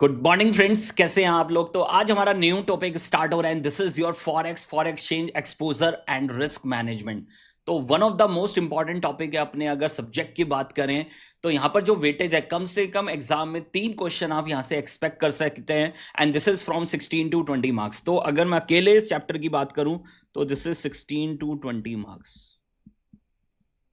Good morning friends, कैसे हैं आप लोग। तो आज हमारा न्यू टॉपिक स्टार्ट हो रहा है। This is your forex for exchange exposure and risk management. तो one of the most important topic है अपने अगर सब्जेक्ट की बात करें तो यहाँ पर जो वेटेज है कम से कम एग्जाम में 3 क्वेश्चन आप यहाँ से एक्सपेक्ट कर सकते हैं and this is from 16 to 20 marks. तो अगर मैं अकेले इस चैप्टर की बात करूं तो this is 16 to 20 marks.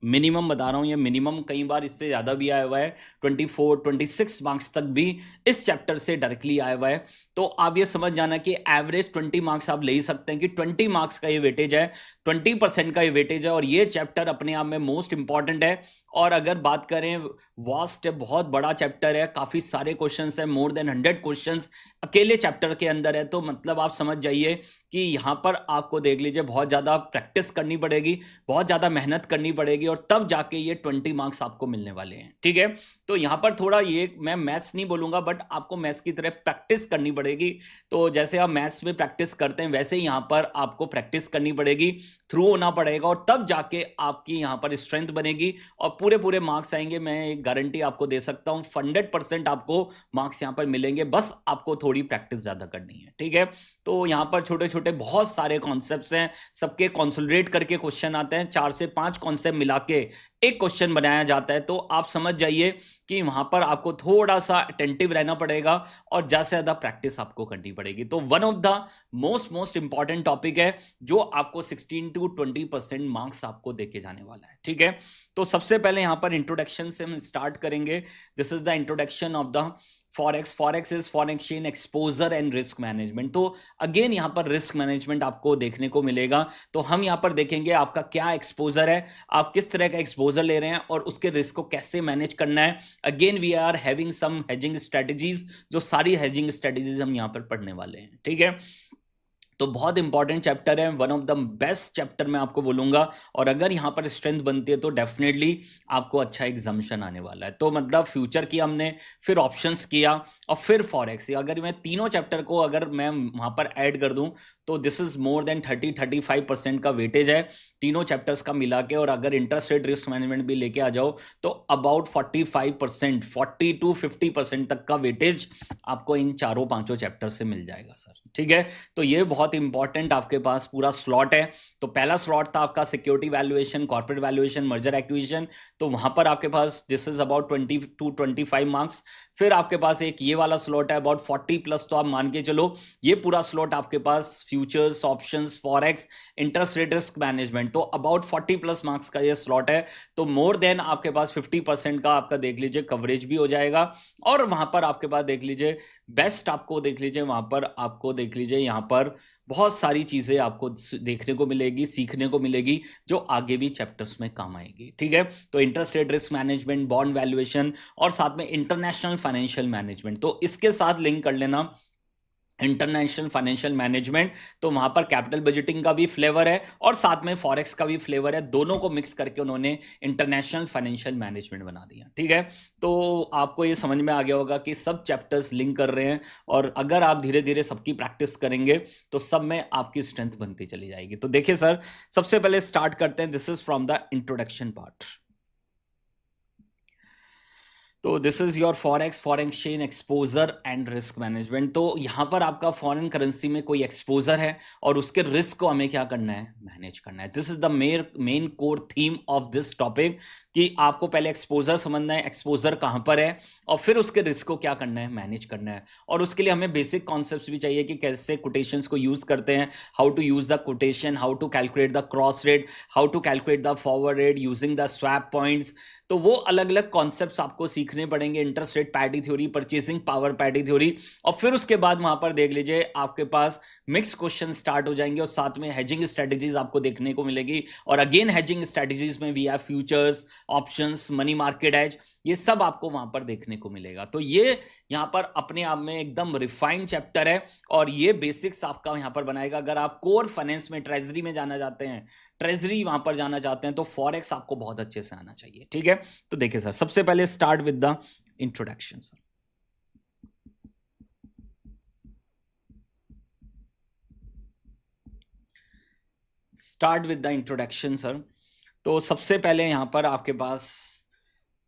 Minimum बता रहा हूं, ये मिनिमम, कई बार इससे ज्यादा भी आया हुआ है। 24 26 मार्क्स तक भी इस चैप्टर से डायरेक्टली आया हुआ है। तो आप ये समझ जाना कि एवरेज 20 मार्क्स आप ले ही सकते हैं कि 20 मार्क्स का ये वेटेज है, 20% का ये वेटेज है। और ये चैप्टर अपने आप में मोस्ट इंपॉर्टेंट है। और अगर बात करें, वास्ट है, बहुत बड़ा चैप्टर है, काफी सारे क्वेश्चंस है, मोर देन 100 क्वेश्चंस अकेले चैप्टर के अंदर है। तो मतलब आप समझ जाइए कि यहां पर आपको देख लीजिए बहुत ज्यादा प्रैक्टिस करनी पड़ेगी, बहुत ज्यादा मेहनत करनी पड़ेगी और तब जाके ये 20 मार्क्स आपको मिलने वाले हैं। ठीक है, तो यहां पर थोड़ा ये मैं मैथ्स नहीं बोलूंगा बट आपको मैथ्स की तरह प्रैक्टिस करनी पड़ेगी। तो जैसे आप मैथ्स में प्रैक्टिस करते हैं वैसे ही यहां पर आपको प्रैक्टिस करनी पड़ेगी, थ्रू होना पड़ेगा और तब जाके आपकी यहां पर स्ट्रेंथ बनेगी और पूरे पूरे मार्क्स आएंगे। मैं एक गारंटी आपको दे सकता हूं, 100% आपको मार्क्स यहां पर मिलेंगे, बस आपको थोड़ी प्रैक्टिस ज्यादा करनी है। ठीक है, तो यहां पर छोटे छोटे बहुत सारे कॉन्सेप्ट्स हैं, सबके कॉन्सोलिडेट करके क्वेश्चन आते हैं, 4 से 5 कॉन्सेप्ट मिला के एक क्वेश्चन बनाया जाता है। तो आप समझ जाइए कि वहां पर आपको थोड़ा सा अटेंटिव रहना पड़ेगा और ज्यादा से ज्यादा प्रैक्टिस आपको करनी पड़ेगी। तो one of the most most important topic है जो आपको 16 to 20% मार्क्स आपको देके जाने वाला है। ठीक है, तो सबसे पहले यहां पर इंट्रोडक्शन से हम स्टार्ट करेंगे। This is the introduction of the forex. Forex is foreign exchange exposure and risk management. तो अगेन यहां पर रिस्क मैनेजमेंट आपको देखने को मिलेगा। तो हम यहां पर देखेंगे आपका क्या एक्सपोजर है, आप किस तरह का एक्सपोजर ले रहे हैं और उसके रिस्क को कैसे मैनेज करना है। Again we are having some hedging strategies, जो सारी हेजिंग स्ट्रेटजीज हम यहां पर पढ़ने वाले हैं। ठीक है, तो बहुत इंपॉर्टेंट चैप्टर है, one of the best chapter मैं आपको बोलूंगा। और अगर यहां पर स्ट्रेंथ बनती है तो डेफिनेटली आपको अच्छा एग्जामिशन आने वाला है। तो मतलब फ्यूचर किया हमने, फिर ऑप्शंस किया और फिर फॉरेक्स। अगर मैं तीनों चैप्टर को अगर मैं वहां पर ऐड कर दूं तो दिस इज मोर देन 30-35% का वेटेज है तीनों चैप्टर्स का मिला के। और अगर इंटरेस्ट रेट रिस्क मैनेजमेंट भी लेके आ जाओ तो अबाउट 45%, 40 to 50% तक का वेटेज आपको इन चारों पांचों चैप्टर से मिल जाएगा सर। ठीक है, तो ये बहुत इंपॉर्टेंट आपके पास पूरा स्लॉट है। तो पहला स्लॉट था आपका security valuation, corporate valuation, merger acquisition. तो वहां पर आपके पास this is about 20 to 25 marks. फिर आपके पास एक ये वाला स्लॉट है अबाउट 40+। तो आप मान के चलो ये पूरा स्लॉट आपके पास futures, options, forex, interest rate risk management, तो अबाउट 40+ मार्क्स का ये स्लॉट है। तो मोर देन आपके पास 50% का आपका देख लीजिए कवरेज भी हो जाएगा। और वहां पर आपके पास देख लीजिए बेस्ट, आपको देख लीजिए वहां पर आपको देख लीजिए यहां पर बहुत सारी चीजें आपको देखने को मिलेगी, सीखने को मिलेगी, जो आगे भी चैप्टर्स में काम आएगी। ठीक है, तो interest rate risk management, bond valuation और साथ में इंटरनेशनल फाइनेंशियल मैनेजमेंट, तो इसके साथ लिंक कर लेना इंटरनेशनल फाइनेंशियल मैनेजमेंट। तो वहां पर कैपिटल बजटिंग का भी फ्लेवर है और साथ में फॉरेक्स का भी फ्लेवर है, दोनों को मिक्स करके उन्होंने इंटरनेशनल फाइनेंशियल मैनेजमेंट बना दिया। ठीक है, तो आपको ये समझ में आ गया होगा कि सब चैप्टर्स लिंक कर रहे हैं और अगर आप धीरे धीरे सबकी प्रैक्टिस करेंगे तो सब में आपकी स्ट्रेंथ बनती चली जाएगी। तो देखिए सर, सबसे पहले स्टार्ट करते हैं, this is from the introduction part. तो this is your forex, foreign exchange exposure and risk management. तो यहां पर आपका फॉरेन करेंसी में कोई एक्सपोजर है और उसके रिस्क को हमें क्या करना है, मैनेज करना है। This is the main core theme of this topic कि आपको पहले एक्सपोजर समझना है, एक्सपोजर कहां पर है, और फिर उसके रिस्क को क्या करना है, मैनेज करना है। और उसके लिए हमें बेसिक कॉन्सेप्ट्स भी चाहिए कि कैसे कोटेशंस को यूज करते हैं, how to use the quotation, how to calculate the cross rate, how to calculate the forward rate using the swap points. तो वो अलग अलग कॉन्सेप्ट्स आपको सीखने पड़ेंगे, interest rate parity theory, purchasing power parity theory. और फिर उसके बाद वहां पर देख लीजिए आपके पास मिक्स क्वेश्चन स्टार्ट हो जाएंगे और साथ में हेजिंग स्ट्रेटजीज आपको देखने को मिलेगी। और अगेन हेजिंग स्ट्रेटजीज में भी है futures, options, money market as, ये सब आपको वहां पर देखने को मिलेगा। तो ये यहां पर अपने आप में एकदम रिफाइंड चैप्टर है और ये बेसिक्स आपका यहां पर बनाएगा। अगर आप कोर फाइनेंस में, ट्रेजरी में जाना चाहते हैं, ट्रेजरी वहां पर जाना चाहते हैं, तो फॉरेक्स आपको बहुत अच्छे से आना चाहिए। ठीक है, तो देखिए सर, सबसे पहले start with the introduction sir. Start with the introduction sir. तो सबसे पहले यहां पर आपके पास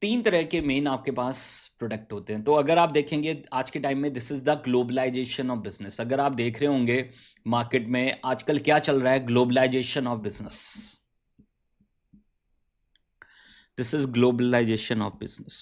तीन तरह के मेन आपके पास प्रोडक्ट होते हैं। तो अगर आप देखेंगे आज के टाइम में, this is the globalization of business. अगर आप देख रहे होंगे मार्केट में आजकल क्या चल रहा है, globalization of business. This is globalization of business.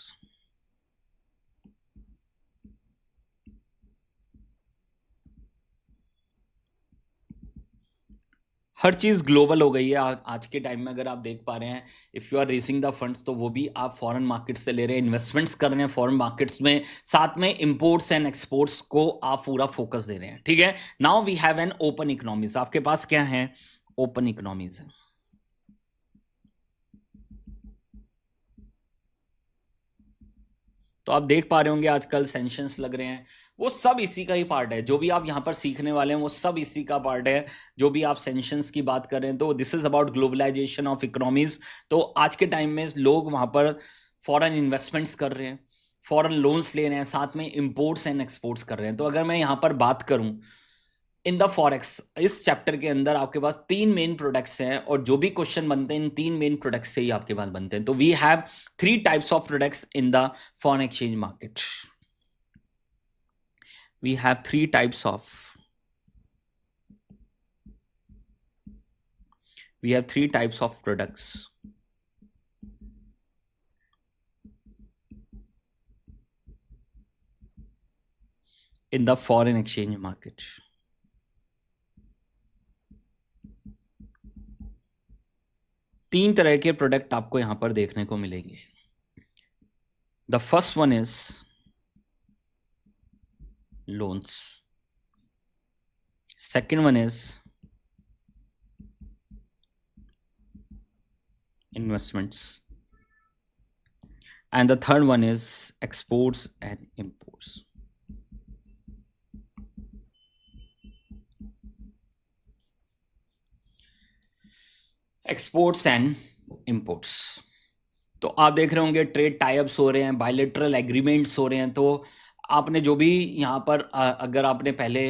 हर चीज़ ग्लोबल हो गई है आज के टाइम में। अगर आप देख पा रहे हैं, if you are raising the funds, तो वो भी आप फॉरेन मार्केट से ले रहे हैं, इन्वेस्टमेंट्स कर रहे हैं फॉरेन मार्केट्स में, साथ में इंपोर्ट्स एंड एक्सपोर्ट्स को आप पूरा फोकस दे रहे हैं। ठीक है, now we have an open economies. आपके पास क्या है, ओपन इकोनॉमीज है। तो आप देख पा रहे होंगे आजकल सेंक्शंस लग रहे हैं, वो सब इसी का ही पार्ट है। जो भी आप यहाँ पर सीखने वाले हैं वो सब इसी का पार्ट है। जो भी आप सेंक्शंस की बात कर रहे हैं, तो this is about globalization of economies. तो आज के टाइम में लोग वहाँ पर फॉरेन इन्वेस्टमेंट्स कर रहे हैं, फॉरेन लोन्स ले रहे हैं, साथ में इंपोर्ट्स एंड एक्सपोर्ट्स कर रहे हैं। तो अगर मैं यहाँ पर बात करूँ इन द फॉरेक्स, इस चैप्टर के अंदर आपके पास तीन मेन प्रोडक्ट्स हैं, और जो भी क्वेश्चन बनते हैं इन तीन मेन प्रोडक्ट्स से ही आपके पास बनते हैं। तो we have three types of products in the foreign exchange market. We have three types of products in the foreign exchange market. तीन तरह के प्रोडक्ट आपको यहां पर देखने को मिलेंगे। The first one is loans, second one is investments, and the third one is exports and imports. Exports and imports, तो आप देख रहे होंगे ट्रेड टाइप्स हो रहे हैं, बायलैटरल एग्रीमेंट्स हो रहे हैं। तो आपने जो भी यहाँ पर अगर आपने पहले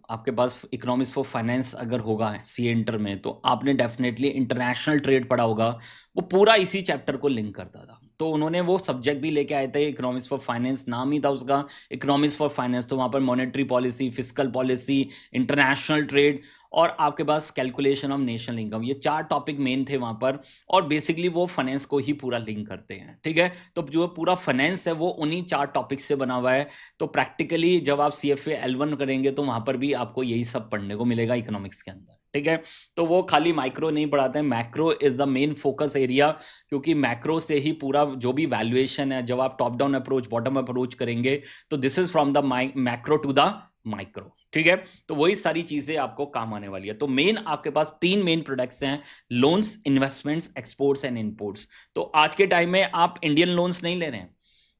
आपके पास इकोनॉमिक्स फॉर फाइनेंस अगर होगा सी इंटर में, तो आपने डेफिनेटली इंटरनेशनल ट्रेड पढ़ा होगा। वो पूरा इसी चैप्टर को लिंक करता था। तो उन्होंने वो सब्जेक्ट भी लेके आए थे, इकोनॉमिक्स फॉर फाइनेंस नाम ही था उसका, इकोनॉमिक्स फॉर फाइनेंस। तो वहाँ पर monetary policy, physical policy, international trade और आपके पास कैलकुलेशन ऑफ नेशनल इनकम, ये चार टॉपिक मेन थे वहाँ पर। और बेसिकली वो फाइनेंस को ही पूरा लिंक करते हैं। ठीक है, तो जो पूरा फाइनेंस है वो उन्हीं चार टॉपिक्स से बना हुआ है। तो प्रैक्टिकली जब आप CFA L1 करेंगे तो वहाँ पर भी आपको यही सब पढ़ने को मिलेगा इकोनॉमिक्स के अंदर। ठीक है, तो वो खाली माइक्रो नहीं पढ़ाते हैं, macro is the main focus area, क्योंकि मैक्रो से ही पूरा जो भी वैल्यूएशन है, जब आप top down approach, bottom approach करेंगे, तो this is from the macro to the micro. ठीक है, तो वही सारी चीजें आपको काम आने वाली है। तो मेन आपके पास तीन मेन प्रोडक्ट्स हैं, loans, investments, exports and imports. तो आज के टाइम में आप इंडियन लोन्स नहीं ले रहे हैं,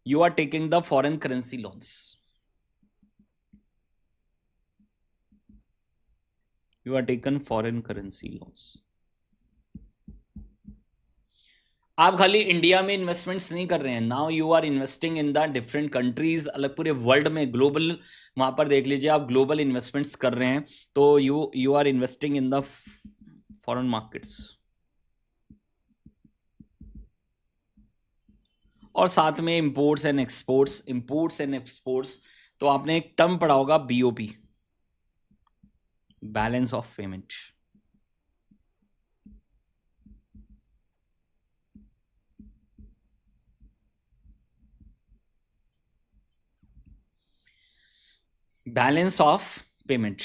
you are taking the foreign currency loans, you are taken foreign currency loans। आप खाली इंडिया में इन्वेस्टमेंट्स नहीं कर रहे हैं, now you are investing in the different countries, अलग पूरे वर्ल्ड में, ग्लोबल, वहां पर देख लीजिए आप ग्लोबल इन्वेस्टमेंट्स कर रहे हैं। तो you are investing in the foreign markets. और साथ में imports and exports, imports and exports. तो आपने एक टर्म पढ़ा होगा BOP, balance of payment. Balance of payment,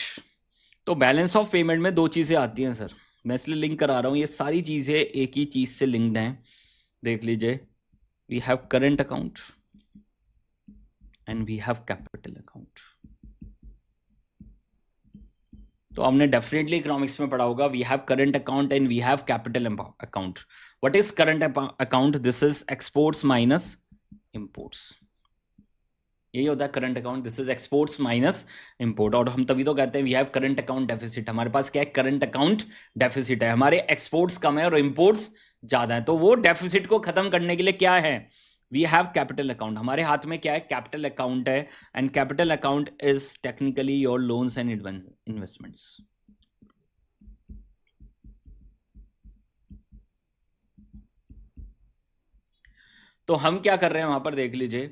तो बैलेंस ऑफ पेमेंट में दो चीजें आती हैं सर, मैं इसलिए लिंक करा रहा हूं, ये सारी चीजें एक ही चीज से लिंक्ड हैं। देख लीजिए, we have current account and we have capital account. तो हमने डेफिनेटली इकोनॉमिक्स में पढ़ा होगा, we have current account and we have capital account. What is current account? This is exports minus imports, यही होता है current account. This is exports minus import. और हम तभी तो कहते हैं we have current account deficit. हमारे पास क्या है? करंट अकाउंट डेफिसिट है, हमारे एक्सपोर्ट्स कम है और इंपोर्ट्स ज्यादा है। तो वो डेफिसिट को खत्म करने के लिए क्या है? We have capital account. हमारे हाथ में क्या है? कैपिटल अकाउंट है, and capital account is technically your loans and investments. तो हम क्या कर रहे हैं वहां पर देख लीजिए,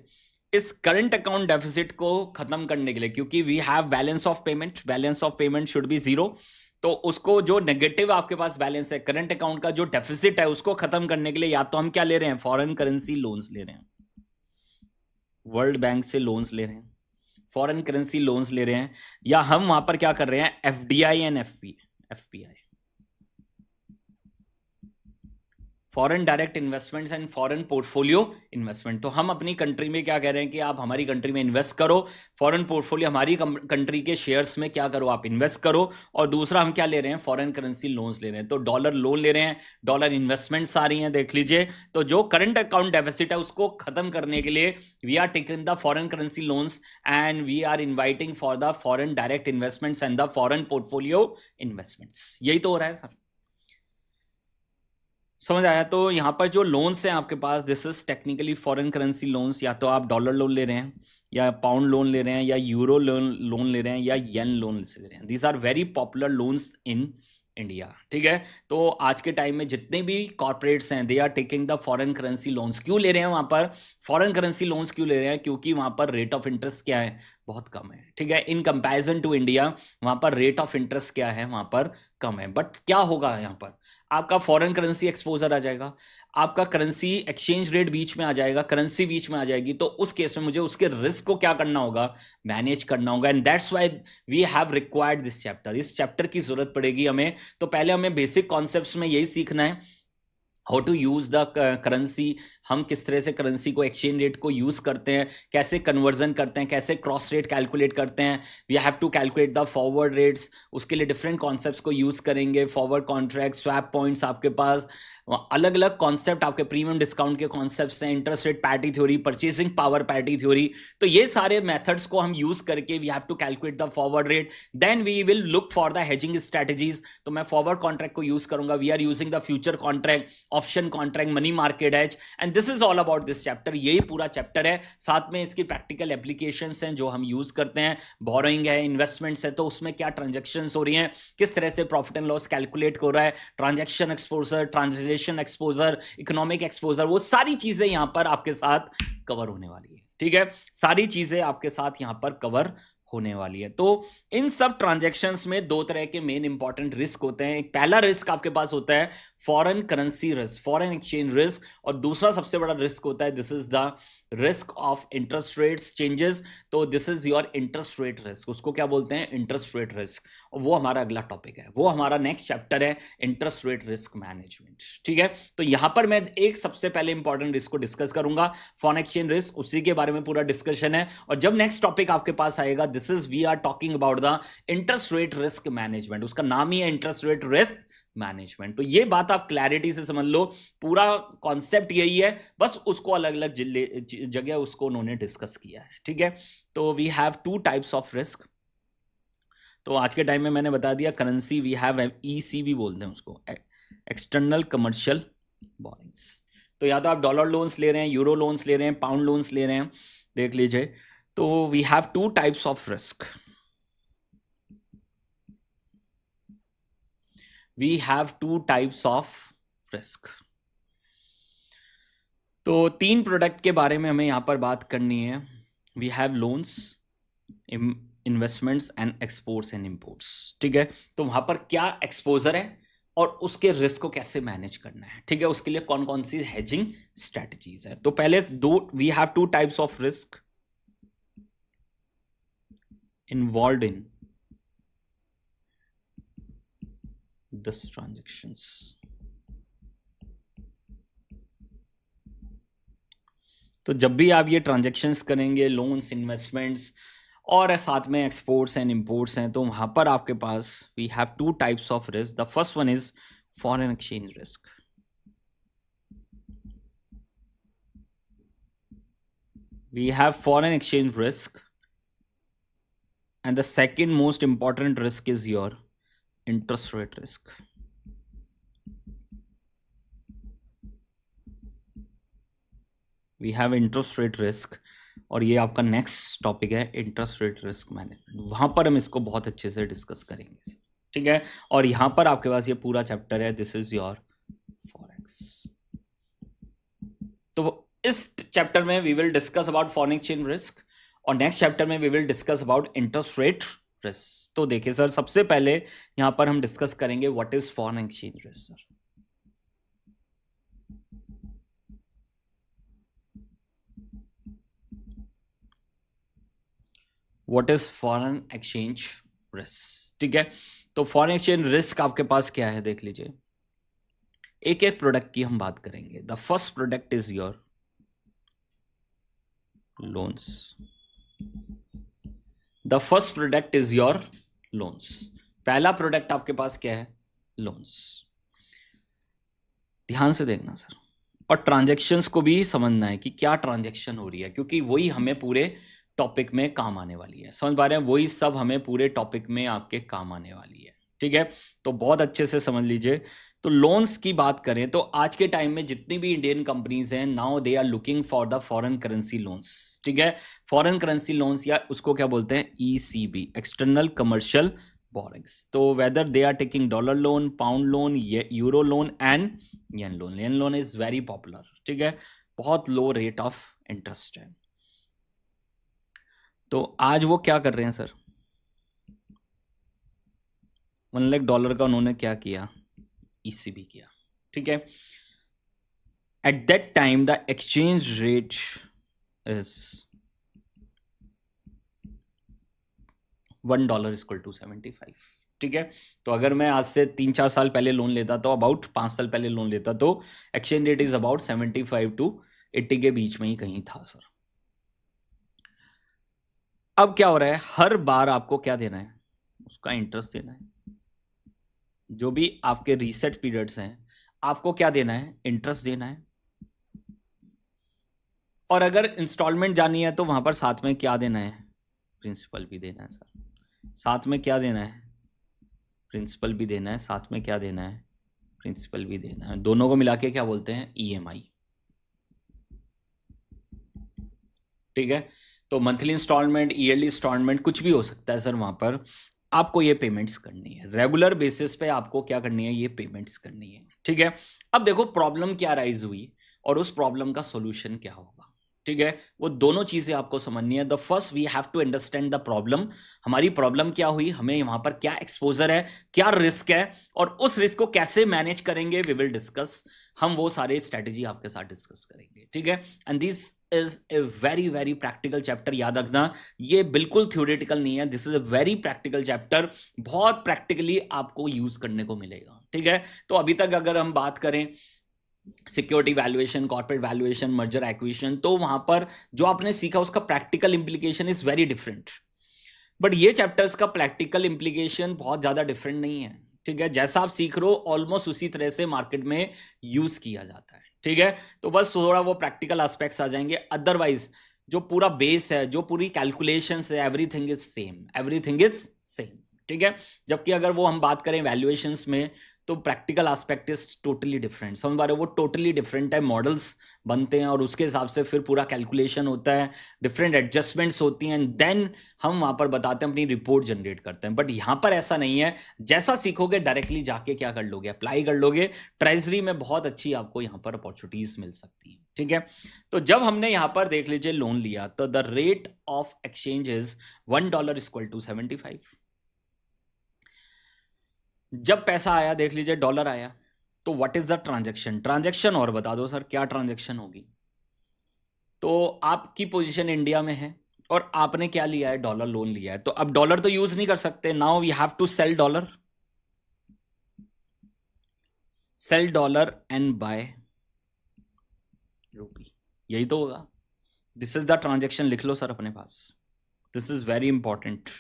इस करंट अकाउंट डेफिसिट को खत्म करने के लिए, क्योंकि we have balance of payment should be zero, तो उसको जो नेगेटिव आपके पास बैलेंस है करंट अकाउंट का, जो डेफिसिट है उसको खत्म करने के लिए या तो हम क्या ले रहे हैं, फॉरेन करेंसी लोन्स ले रहे हैं, वर्ल्ड बैंक से लोन्स ले रहे हैं, फॉरेन करेंसी लोन्स ले रहे हैं, या हम वहां पर क्या कर रहे हैं, FDI and FPI, foreign direct investments and foreign portfolio investment. तो हम अपनी कंट्री में क्या कह रहे हैं कि आप हमारी कंट्री में इन्वेस्ट करो, फॉरेन पोर्टफोलियो हमारी कंट्री के शेयर्स में क्या करो, आप इन्वेस्ट करो, और दूसरा हम क्या ले रहे हैं, फॉरेन करेंसी लोन्स ले रहे हैं, तो डॉलर लोन ले रहे हैं, डॉलर इन्वेस्टमेंट्स आ रही हैं, देख लीजिए। तो जो करंट अकाउंट डेफिसिट है उसको खत्म करने के लिए we are taking the foreign currency loans and we are inviting for the foreign direct investments and the foreign portfolio investments. यही तो हो रहा है सर, समझ आया? तो यहाँ पर जो लोन्स हैं आपके पास, this is technically foreign currency loans, या तो आप डॉलर लोन ले रहे हैं, या पाउंड लोन ले रहे हैं, या यूरो लोन ले रहे हैं, या येन लोन ले रहे हैं। These are very popular loans in India, ठीक है। तो आज के टाइम में जितने भी कॉर्पोरेट्स हैं they are taking the foreign currency loans. क्यों ले रहे हैं वहां पर फॉरेन करेंसी लोन्स, क्यों ले रहे हैं? क्योंकि वहां पर रेट ऑफ इंटरेस्ट क्या है, बहुत कम है, ठीक है, इन कंपैरिजन टू इंडिया। वहां पर रेट ऑफ इंटरेस्ट क्या है, वहां पर कम है। बट क्या होगा यहाँ पर, आपका फॉरेन करेंसी एक्सपोजर आ जाएगा, आपका करेंसी एक्सचेंज रेट बीच में आ जाएगा, करेंसी बीच में आ जाएगी, तो उस केस में मुझे उसके रिस्क को क्या करना होगा, मैनेज करना होगा। And that's why we have required this chapter. इस चैप्टर की जरूरत पड़ेगी हमें। तो पहले हमें बेसिक कॉन्सेप्ट्स में यही सीखना है, how to use the currency, हम किस तरह से करेंसी को, एक्सचेंज रेट को यूज करते हैं, कैसे कन्वर्जन करते हैं, कैसे क्रॉस रेट कैलकुलेट करते हैं, we have to calculate the forward rates, उसके लिए डिफरेंट कॉन्सेप्ट्स को यूज करेंगे, फॉरवर्ड कॉन्ट्रैक्ट, स्वैप पॉइंट्स, आपके पास अलग अलग कॉन्सेप्ट, आपके प्रीमियम डिस्काउंट के कॉन्सेप्ट्स हैं, interest rate parity theory, purchasing power parity theory. तो ये सारे मेथड्स को हम यूज करके we have to calculate the forward rate, then we will look for the hedging strategies. तो मैं फॉरवर्ड कॉन्ट्रैक्ट को यूज करूंगा, we are using the future contract, option contract, money market hedge, and this is all about this chapter. यही पूरा chapter है, साथ में इसकी प्रैक्टिकल एप्लीकेशंस हैं जो हम यूज करते हैं, बोरोइंग है, इन्वेस्टमेंट्स है, तो उसमें क्या ट्रांजेक्शंस हो रही हैं, किस तरह से प्रॉफिट एंड लॉस कैलकुलेट हो रहा है, transaction exposure, translation exposure, economic exposure, वो सारी चीजें यहां पर आपके साथ कवर होने वाली है, ठीक है, सारी चीजें आपके साथ यहां पर कवर होने वाली है। तो इन सब ट्रांजैक्शंस में दो तरह के मेन इंपॉर्टेंट रिस्क होते हैं। एक पहला रिस्क आपके पास होता है foreign currency risk, foreign exchange risk, और दूसरा सबसे बड़ा रिस्क होता है this is the risk of interest rates changes. तो this is your interest rate risk, उसको क्या बोलते हैं, इंटरेस्ट रेट रिस्क, और वो हमारा अगला टॉपिक है, वो हमारा नेक्स्ट चैप्टर है, इंटरेस्ट रेट रिस्क मैनेजमेंट, ठीक है। तो यहां पर मैं एक सबसे पहले इंपॉर्टेंट रिस्क को डिस्कस करूंगा, फॉरेन एक्सचेंज रिस्क, उसी के बारे में पूरा डिस्कशन है। और जब नेक्स्ट टॉपिक आपके पास आएगा, this is we are talking about the interest rate risk management, उसका नाम ही है इंटरेस्ट रेट रिस्क मैनेजमेंट। तो ये बात आप क्लैरिटी से समझ लो, पूरा कॉन्सेप्ट यही है, बस उसको अलग अलग जगह उसको उन्होंने डिस्कस किया है, ठीक है। तो we have two types of risk. तो आज के टाइम में मैंने बता दिया, करेंसी वी हैव ईसी भी बोलते हैं उसको, एक्सटर्नल कमर्शियल बोरिंग्स। तो या तो आप डॉलर लोन्स ले रहे हैं, यूरो लोन्स ले रहे हैं, पाउंड लोन्स ले रहे हैं, देख लीजिए। तो we have two types of risk, we have two types of risk। तो तीन प्रोडक्ट के बारे में हमें यहां पर बात करनी है। We have loans, investments and exports and imports, ठीक है। तो वहां पर क्या एक्सपोजर है और उसके रिस्क को कैसे मैनेज करना है, ठीक है, उसके लिए कौन कौन सी हेजिंग स्ट्रेटजीज है। तो पहले दो, we have two types of risk involve in this transactions. तो जब भी आप ये ट्रांजेक्शन्स करेंगे, लोन्स, इन्वेस्टमेंट्स और साथ में एक्सपोर्ट्स एंड इंपोर्ट्स हैं, तो वहां पर आपके पास we have two types of risk. The first one is foreign exchange risk. We have foreign exchange risk and the second most important risk is your interest rate risk. We have interest rate risk, और ये आपका next topic है interest rate risk management. वहां पर हम इसको बहुत अच्छे से डिस्कस करेंगे, ठीक है। और यहां पर आपके पास ये पूरा चैप्टर है, दिस इज योर फॉरेक्स। तो इस चैप्टर में we will discuss about foreign exchange risk और नेक्स्ट चैप्टर में we will discuss about interest rate risk. तो देखिए सर, सबसे पहले यहां पर हम डिस्कस करेंगे what is foreign exchange risk sir. What is foreign exchange risk, ठीक है। तो फॉरेन एक्सचेंज रिस्क आपके पास क्या है देख लीजिए। एक एक प्रोडक्ट की हम बात करेंगे। The first product is your loans. The first product is your loans. पहला प्रोडक्ट आपके पास क्या है? लोन्स। ध्यान से देखना सर, और ट्रांजैक्शंस को भी समझना है कि क्या ट्रांजैक्शन हो रही है, क्योंकि वही हमें पूरे टॉपिक में काम आने वाली है। समझ पा रहे हैं? वही सब हमें पूरे टॉपिक में आपके काम आने वाली है, ठीक है। तो बहुत अच्छे से समझ लीजिए। तो लोन्स की बात करें तो आज के टाइम में जितनी भी इंडियन कंपनीज हैं, now they are looking for the foreign currency loans, ठीक है। फॉरेन करेंसी लोन्स, या उसको क्या बोलते हैं? ECB, external commercial borrowings. तो whether they are taking dollar loan, pound loan, euro loan and yen loan. Yen loan is very popular, ठीक है। बहुत लो रेट ऑफ इंटरेस्ट है। तो आज वो क्या कर रहे हैं सर? $1 लाख का उन्होंने क्या किया? ईसीबी किया, ठीक है। At that time the exchange rate is $1 = 75, ठीक है। तो अगर मैं आज से 3-4 साल पहले लोन लेता, तो अबाउट 5 साल पहले लोन लेता, तो exchange rate is about 75 to 80 के बीच में ही कहीं था सर। अब क्या हो रहा है? हर बार आपको क्या देना है? उसका इंटरेस्ट देना है। जो भी आपके रीसेट पीरियड्स हैं, आपको क्या देना है? इंटरेस्ट देना है। और अगर इंस्टॉलमेंट जानी है तो वहां पर साथ में क्या देना है? प्रिंसिपल भी देना है सर। साथ में क्या देना है? प्रिंसिपल भी देना है। साथ में क्या देना है? प्रिंसिपल भी देना है। दोनों को मिला के क्या बोलते हैं? ईएमआई, ठीक है। तो मंथली इंस्टॉलमेंट, ईयरली इंस्टॉलमेंट, कुछ भी हो सकता है सर। वहां पर आपको ये पेमेंट्स करनी है, रेगुलर बेसिस पे आपको क्या करनी है? ये पेमेंट्स करनी है, ठीक है। अब देखो प्रॉब्लम क्या राइज हुई और उस प्रॉब्लम का सॉल्यूशन क्या होगा, ठीक है। वो दोनों चीजें आपको समझनी है। The first we have to understand the problem. हमारी प्रॉब्लम क्या हुई, हमें वहां पर क्या एक्सपोजर है, क्या रिस्क है, और उस रिस्क को कैसे मैनेज करेंगे, वी विल डिस्कस। हम वो सारे स्ट्रेटेजी आपके साथ डिस्कस करेंगे, ठीक है। And this is a very very practical chapter. याद रखना, ये बिल्कुल थ्योरेटिकल नहीं है, this is a very practical chapter. बहुत प्रैक्टिकली आपको यूज करने को मिलेगा, ठीक है। तो अभी तक अगर हम बात करें security valuation, corporate valuation, merger acquisition, तो वहां पर जो आपने सीखा उसका practical implication is very different. But ये चैप्टर्स का प्रैक्टिकल इंप्लीकेशन बहुत ज्यादा डिफरेंट नहीं है, ठीक है। जैसा आप सीख रहे हो ऑलमोस्ट उसी तरह से मार्केट में यूज किया जाता है, ठीक है। तो बस थोड़ा वो प्रैक्टिकल एस्पेक्ट्स आ जाएंगे, अदरवाइज जो पूरा बेस है, जो पूरी कैलकुलेशंस है, everything is same, everything is same, ठीक है। जबकि अगर वो हम बात करें वैल्यूएशंस में, तो practical aspect is totally different. समझ पा रहे हो? वो टोटली डिफरेंट है। मॉडल्स बनते हैं और उसके हिसाब से फिर पूरा कैलकुलेशन होता है, डिफरेंट एडजस्टमेंट्स होती हैं, देन हम वहां पर बताते हैं, अपनी रिपोर्ट जनरेट करते हैं। बट यहां पर ऐसा नहीं है। जैसा सीखोगे डायरेक्टली जाके क्या कर लोगे? अप्लाई कर लोगे। ट्रेजरी में बहुत अच्छी आपको यहां पर अपॉर्चुनिटीज मिल सकती है, ठीक है। तो जब हमने यहां पर देख लीजिए लोन लिया, तो the rate of exchange is $1 = 75। जब पैसा आया, देख लीजिए डॉलर आया, तो what is the transaction? Transaction और बता दो सर, क्या ट्रांजैक्शन होगी? तो आपकी पोजीशन इंडिया में है और आपने क्या लिया है? डॉलर लोन लिया है। तो अब डॉलर तो यूज नहीं कर सकते, now we have to sell dollar, sell dollar and buy rupee. यही तो होगा। दिस इज द ट्रांजैक्शन, लिख लो सर अपने पास। This is very important.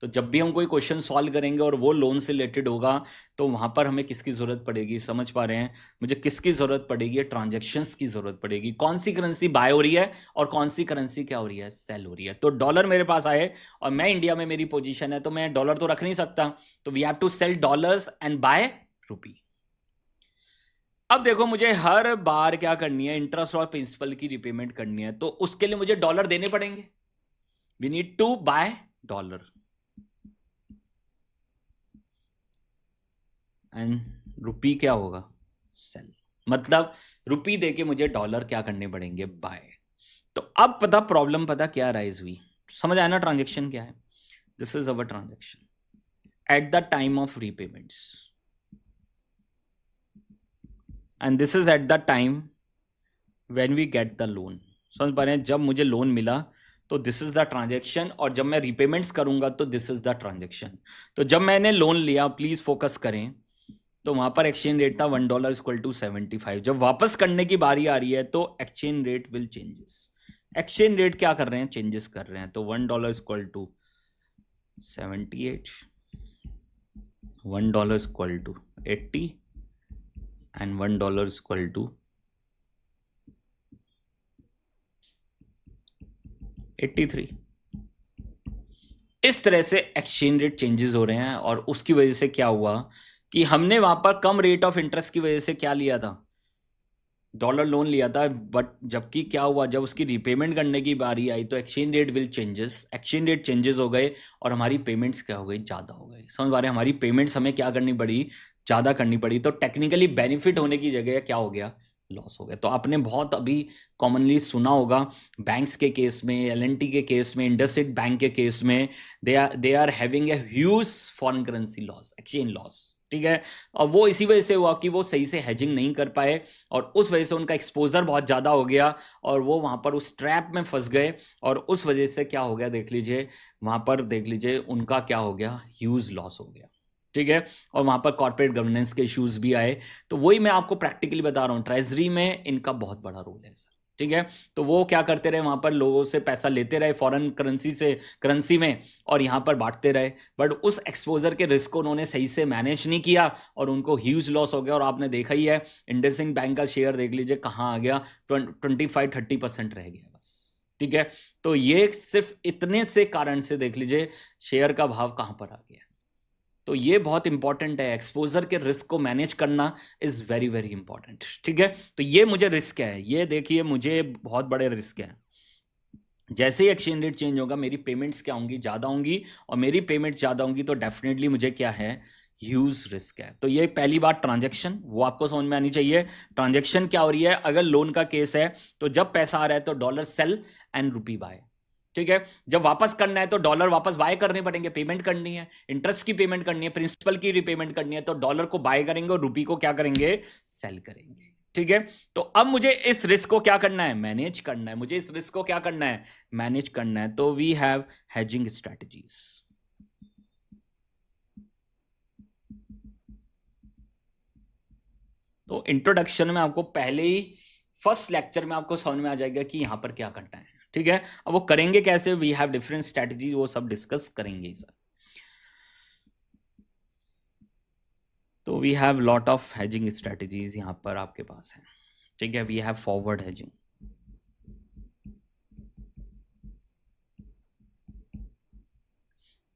तो जब भी हम कोई क्वेश्चन सॉल्व करेंगे और वो लोन से रिलेटेड होगा, तो वहां पर हमें किसकी जरूरत पड़ेगी? समझ पा रहे हैं? मुझे किसकी जरूरत पड़ेगी? ट्रांजैक्शंस की जरूरत पड़ेगी। कौन सी करेंसी बाय हो रही है और कौन सी करेंसी क्या हो रही है? सेल हो रही है। तो डॉलर मेरे पास आए और मैं इंडिया में, मेरी पोजीशन है, तो मैं डॉलर तो रख नहीं सकता, तो we have to sell dollars and buy rupee. अब देखो, मुझे हर बार क्या करनी है? इंटरेस्ट और प्रिंसिपल की रिपेमेंट करनी है, तो उसके लिए मुझे डॉलर देने पड़ेंगे। We need to buy dollar and rupee क्या होगा? सेल। मतलब रुपी दे के मुझे डॉलर क्या करने पड़ेंगे, बाय। तो अब पता प्रॉब्लम पता क्या राइज हुई, समझ आया ना ट्रांजेक्शन क्या है। This is our transaction at the time of repayments and this is at the time when we get the loan. समझ पा रहे हैं, जब मुझे लोन मिला तो दिस इज द ट्रांजेक्शन, और जब मैं रीपेमेंट्स करूंगा तो दिस इज द ट्रांजेक्शन। तो जब मैंने लोन लिया, प्लीज फोकस करें, तो वहां पर एक्सचेंज रेट था $1 = 75। जब वापस करने की बारी आ रही है तो exchange rate will changes. Exchange rate क्या कर रहे हैं, चेंजेस कर रहे हैं। तो $1 = 78, $1 = 80 एंड $1 = 83। इस तरह से एक्सचेंज रेट चेंजेस हो रहे हैं, और उसकी वजह से क्या हुआ कि हमने वहां पर कम रेट ऑफ इंटरेस्ट की वजह से क्या लिया था, डॉलर लोन लिया था। बट जबकि क्या हुआ, जब उसकी रीपेमेंट करने की बारी आई तो exchange rate will changes, exchange rate changes हो गए, और हमारी पेमेंट्स क्या हो गई, ज़्यादा हो गई। समझ पा रहे हैं, हमारी पेमेंट्स हमें क्या करनी पड़ी, ज़्यादा करनी पड़ी। तो टेक्निकली बेनिफिट होने की जगह क्या हो गया, लॉस हो गया। तो आपने बहुत अभी कॉमनली सुना होगा बैंक्स के केस में, एलएनटी के केस में, इंडसइंड बैंक के केस में, they are having a huge foreign currency loss, exchange loss. ठीक है, और वो इसी वजह से हुआ कि वो सही से हेजिंग नहीं कर पाए, और उस वजह से उनका एक्सपोजर बहुत ज़्यादा हो गया, और वो वहाँ पर उस ट्रैप में फंस गए, और उस वजह से क्या हो गया, देख लीजिए वहाँ पर, देख लीजिए उनका क्या हो गया, ह्यूज लॉस हो गया। ठीक है, और वहाँ पर कॉर्पोरेट गवर्नेंस के इश्यूज भी आए। तो वही मैं आपको प्रैक्टिकली बता रहा हूँ, ट्रेजरी में इनका बहुत बड़ा रोल है सर। ठीक है, तो वो क्या करते रहे, वहाँ पर लोगों से पैसा लेते रहे फॉरेन करेंसी में, और यहाँ पर बांटते रहे। बट उस एक्सपोजर के रिस्क को उन्होंने सही से मैनेज नहीं किया, और उनको ह्यूज लॉस हो गया। और आपने देखा ही है, इंडसइंड बैंक का शेयर देख लीजिए कहाँ आ गया, 25-30% रह गया बस। ठीक है, तो ये सिर्फ इतने से कारण से देख लीजिए शेयर का भाव कहाँ पर आ गया। तो ये बहुत इंपॉर्टेंट है, एक्सपोजर के रिस्क को मैनेज करना इज वेरी वेरी इंपॉर्टेंट। ठीक है, तो ये मुझे रिस्क है, ये देखिए मुझे बहुत बड़े रिस्क है। जैसे ही एक्सचेंज रेट चेंज होगा, मेरी पेमेंट्स क्या होंगी, ज़्यादा होंगी, और मेरी पेमेंट्स ज़्यादा होंगी तो डेफिनेटली मुझे क्या है, ह्यूज रिस्क है। तो ये पहली बात ट्रांजैक्शन, वो आपको समझ में आनी चाहिए। ट्रांजैक्शन क्या हो रही है, अगर लोन का केस है तो जब पैसा आ रहा है तो dollar sell and rupee buy. ठीक है, जब वापस करना है तो डॉलर वापस बाय करने पड़ेंगे, पेमेंट करनी है, इंटरेस्ट की पेमेंट करनी है, प्रिंसिपल की रिपेमेंट करनी है, तो डॉलर को बाय करेंगे और रुपी को क्या करेंगे, सेल करेंगे। ठीक है, तो अब मुझे इस रिस्क को क्या करना है, मैनेज करना है। मुझे इस रिस्क को क्या करना है, मैनेज करना है। तो वी हैव हेजिंग स्ट्रेटजीज। तो इंट्रोडक्शन में आपको पहले ही फर्स्ट लेक्चर में आपको समझ में आ जाएगा कि यहां पर क्या करना है। ठीक है, अब वो करेंगे कैसे, वी हैव डिफरेंट स्ट्रेटजीज, वो सब डिस्कस करेंगे सर। तो we have lot of hedging strategies यहां पर आपके पास है। ठीक है, we have forward hedging,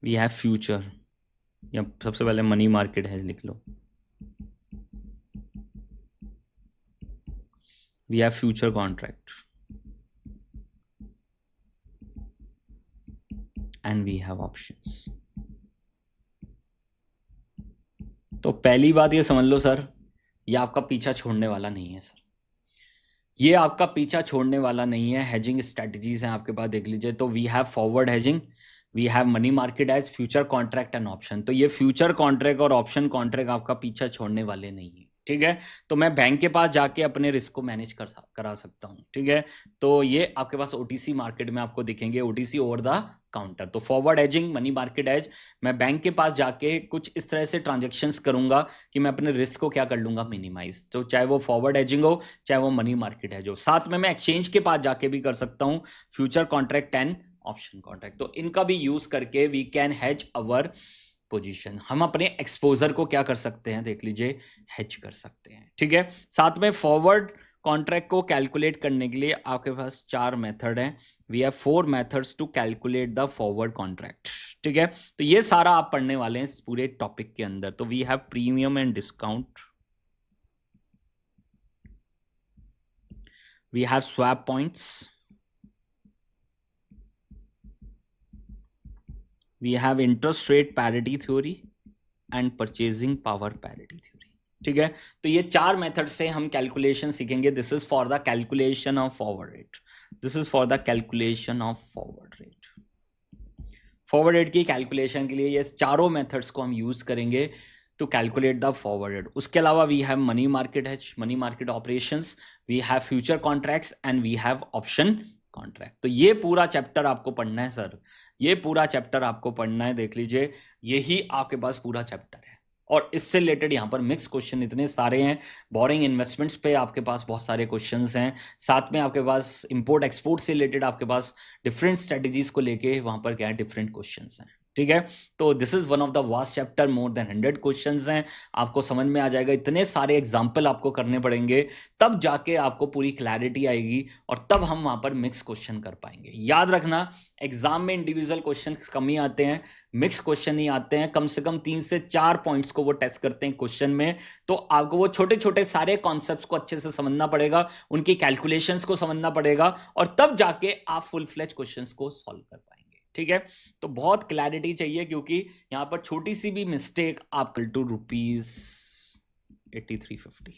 we have future, या सबसे पहले मनी मार्केट हेज लिख लो, we have future contract, and we have options. तो पहली बात ये समझ लो सर, ये आपका पीछा छोड़ने वाला नहीं है सर, ये आपका पीछा छोड़ने वाला नहीं है। हेजिंग स्ट्रेटजीज हैं आपके पास, देख लीजिए। तो we have forward hedging, we have money market hedge, future contract and option. तो ये फ्यूचर कॉन्ट्रैक्ट और ऑप्शन कॉन्ट्रैक्ट आपका पीछा छोड़ने वाले नहीं है। ठीक है, तो मैं बैंक के पास जाके अपने रिस्क को मैनेज करा सकता हूँ। ठीक है, तो ये आपके पास ओटीसी मार्केट में आपको दिखेंगे, ओटीसी ओवर द काउंटर। तो forward hedging, money market hedge, मैं बैंक के पास जाके कुछ इस तरह से ट्रांजेक्शन्स करूंगा कि मैं अपने रिस्क को क्या कर लूंगा, मिनिमाइज। तो चाहे वो फॉरवर्ड एजिंग हो, चाहे वो मनी मार्केट है, जो साथ में मैं एक्सचेंज के पास जाके भी कर सकता हूँ, future contract and option contract. तो इनका भी यूज करके we can hedge our position. हम अपने एक्सपोजर को क्या कर सकते हैं, देख लीजिए, हेज कर सकते हैं। ठीक है, साथ में फॉरवर्ड कॉन्ट्रैक्ट को कैलकुलेट करने के लिए आपके पास 4 मेथड हैं। We have 4 methods to calculate the forward contract. ठीक है, तो ये सारा आप पढ़ने वाले हैं इस पूरे टॉपिक के अंदर। तो we have premium and discount, we have swap points, we have interest rate parity theory and purchasing power parity theory. ठीक है, तो ये 4 मेथड से हम कैलकुलेशन सीखेंगे. This is for the calculation of forward rate. This is for the calculation of forward rate. Forward rate की calculation के लिए ये चारों मेथड्स को हम यूज करेंगे to calculate the forward rate. उसके अलावा we have money market hedge, money market operations, we have future contracts and we have option contract. तो ये पूरा चैप्टर आपको पढ़ना है सर, ये पूरा चैप्टर आपको पढ़ना है. देख लीजिए, यही आपके पास पूरा चैप्टर है. और इससे रिलेटेड यहाँ पर मिक्स क्वेश्चन इतने सारे हैं. बोरिंग इन्वेस्टमेंट्स पे आपके पास बहुत सारे क्वेश्चंस हैं. साथ में आपके पास इंपोर्ट एक्सपोर्ट से रिलेटेड आपके पास डिफरेंट स्ट्रेटजीज को लेके वहां पर क्या है, डिफरेंट क्वेश्चंस हैं. ठीक है, तो this is one of the vast chapter, more than 100 questions हैं. आपको समझ में आ जाएगा, इतने सारे एग्जाम्पल आपको करने पड़ेंगे, तब जाके आपको पूरी क्लैरिटी आएगी और तब हम वहां पर मिक्स क्वेश्चन कर पाएंगे. याद रखना, एग्जाम में इंडिविजुअल क्वेश्चन कम ही आते हैं, मिक्स क्वेश्चन ही आते हैं. कम से कम 3 से 4 पॉइंट्स को वो टेस्ट करते हैं क्वेश्चन में. तो आपको वो छोटे छोटे सारे कॉन्सेप्ट्स को अच्छे से समझना पड़ेगा, उनकी कैलकुलेशंस को समझना पड़ेगा, और तब जाके आप फुल फ्लेज क्वेश्चंस को सॉल्व कर पाएंगे. ठीक है, तो बहुत क्लैरिटी चाहिए, क्योंकि यहां पर छोटी सी भी मिस्टेक आप to ₹83.50.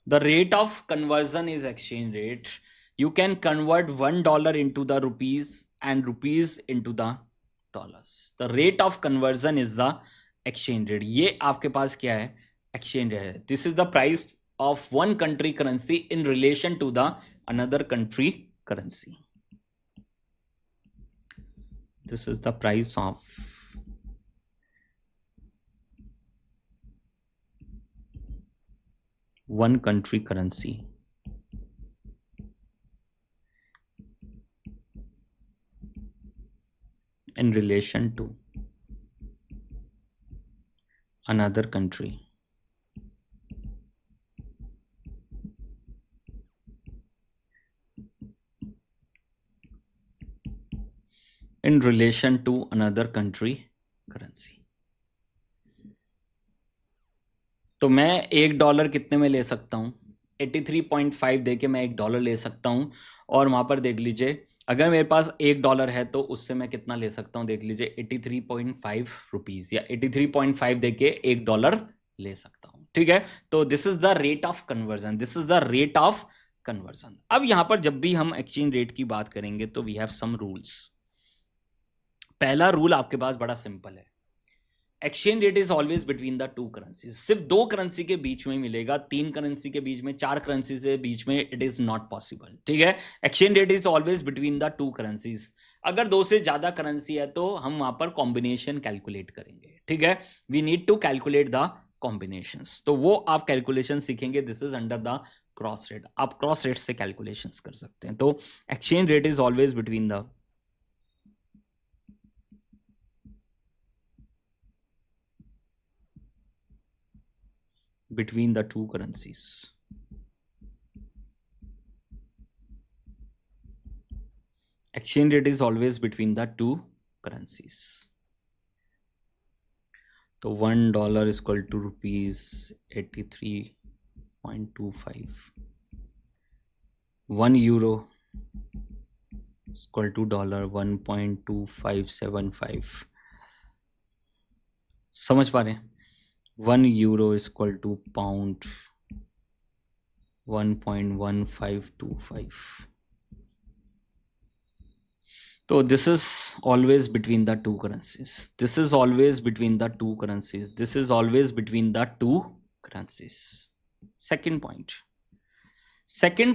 The rate of conversion is exchange rate. You can convert $1 into the rupees and rupees into the dollars. The rate of conversion is the exchange rate. ये आपके पास क्या है, exchange rate है. This is the price of one country currency in relation to the another country currency. This is the price of one country currency in relation to another country. In relation to another country currency. तो मैं $1 कितने में ले सकता हूँ, 83.5 दे के मैं $1 ले सकता हूँ. और वहां पर देख लीजिए, अगर मेरे पास $1 है तो उससे मैं कितना ले सकता हूँ, देख लीजिए 83.5 रुपीज, या 83.5 दे के $1 ले सकता हूँ. ठीक है, तो this is the rate of conversion, this is the rate of conversion. अब यहां पर जब भी हम एक्सचेंज रेट की बात करेंगे तो वी हैव सम रूल्स. पहला रूल आपके पास बड़ा सिंपल है, exchange rate is always between the two currencies. सिर्फ 2 करेंसी के बीच में मिलेगा, 3 करेंसी के बीच में, 4 करेंसी के बीच में इट इज नॉट पॉसिबल. ठीक है, exchange rate is always between the 2 currencies. अगर 2 से ज्यादा करेंसी है तो हम वहां पर कॉम्बिनेशन कैलकुलेट करेंगे. ठीक है, we need to calculate the combinations. तो वो आप कैलकुलेशन सीखेंगे. This is under the cross rate. आप क्रॉस रेट से कैलकुलेशंस कर सकते हैं. तो exchange rate is always between the two currencies. Exchange rate is always between the 2 currencies. तो $1 is equal to ₹83.25. €1 is equal to $1.2575. समझ पा रहे हैं? €1 is equal to pound 1.1525. So this is always between the 2 currencies. This is always between the 2 currencies. This is always between the 2 currencies. Second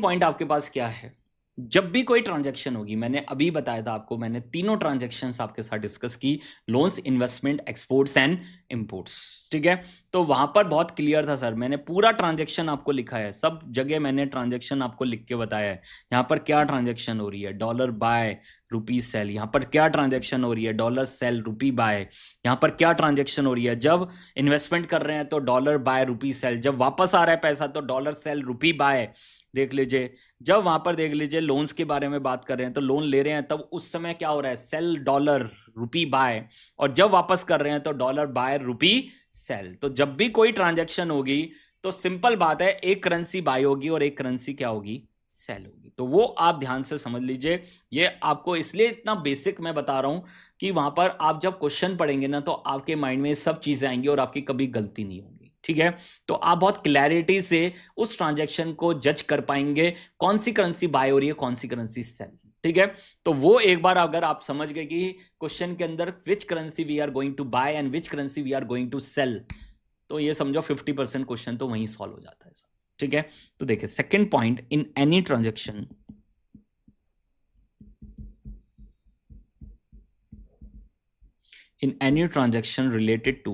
point आपके पास क्या है, जब भी कोई ट्रांजैक्शन होगी, मैंने अभी बताया था आपको, मैंने तीनों ट्रांजैक्शंस आपके साथ डिस्कस की, loans, investment, exports and imports. ठीक है, तो वहां पर बहुत क्लियर था सर, मैंने पूरा ट्रांजैक्शन आपको लिखा है, सब जगह मैंने ट्रांजैक्शन आपको लिख के बताया है. यहाँ पर क्या ट्रांजैक्शन हो रही है, डॉलर बाय रुपी सेल. यहाँ पर क्या ट्रांजैक्शन हो रही है, डॉलर सेल रुपी बाय. यहाँ पर क्या ट्रांजैक्शन हो रही है, जब इन्वेस्टमेंट कर रहे हैं तो डॉलर बाय रुपी सेल, जब वापस आ रहा है पैसा तो डॉलर सेल रुपी बाय. देख लीजिए, जब वहां पर देख लीजिए लोन्स के बारे में बात कर रहे हैं तो लोन ले रहे हैं, तब उस समय क्या हो रहा है, सेल डॉलर रुपी बाय, और जब वापस कर रहे हैं तो डॉलर बाय रुपी सेल. तो जब भी कोई ट्रांजैक्शन होगी तो सिंपल बात है, एक करेंसी बाय होगी और एक करेंसी क्या होगी, सेल होगी. तो वो आप ध्यान से समझ लीजिए. ये आपको इसलिए इतना बेसिक मैं बता रहा हूं कि वहां पर आप जब क्वेश्चन पढ़ेंगे ना तो आपके माइंड में सब चीजें आएंगी और आपकी कभी गलती नहीं होगी. ठीक है, तो आप बहुत क्लैरिटी से उस ट्रांजैक्शन को जज कर पाएंगे कौन सी करेंसी बाय हो रही है, कौन सी करेंसी सेल। ठीक है, तो वो एक बार अगर आप समझ गए कि क्वेश्चन के अंदर which currency we are going to buy and which currency we are going to sell, तो ये समझो 50% क्वेश्चन तो वहीं सॉल्व हो जाता है। ठीक है, तो देखिए second point, in any transaction related to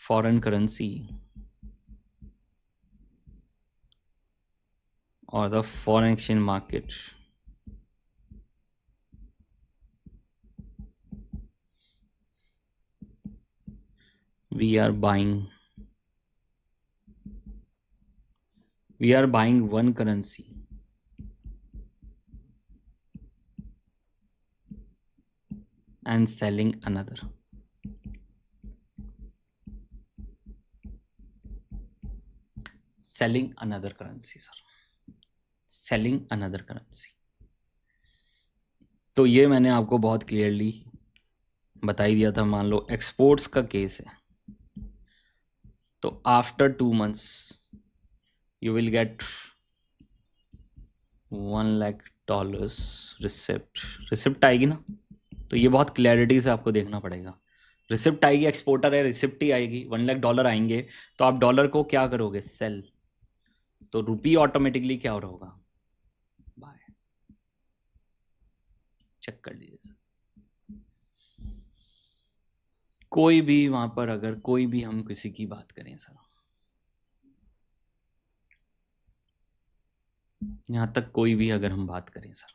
foreign currency or the foreign exchange market, we are buying one currency and selling another. Selling another currency, sir. Selling another currency. तो ये मैंने आपको बहुत क्लियरली बता ही दिया था। मान लो एक्सपोर्ट्स का केस है, तो after 2 months you will get $1 lakh receipt आएगी ना, तो ये बहुत क्लैरिटी से आपको देखना पड़ेगा। रिसिप्ट आएगी, एक्सपोर्टर है, रिसिप्ट ही आएगी, $1 lakh आएंगे, तो आप डॉलर को क्या करोगे, सेल, तो रुपी ऑटोमेटिकली क्या होगा, बाय। चेक कर लीजिए कोई भी वहां पर अगर कोई भी हम किसी की बात करें सर, यहां तक कोई भी अगर हम बात करें सर,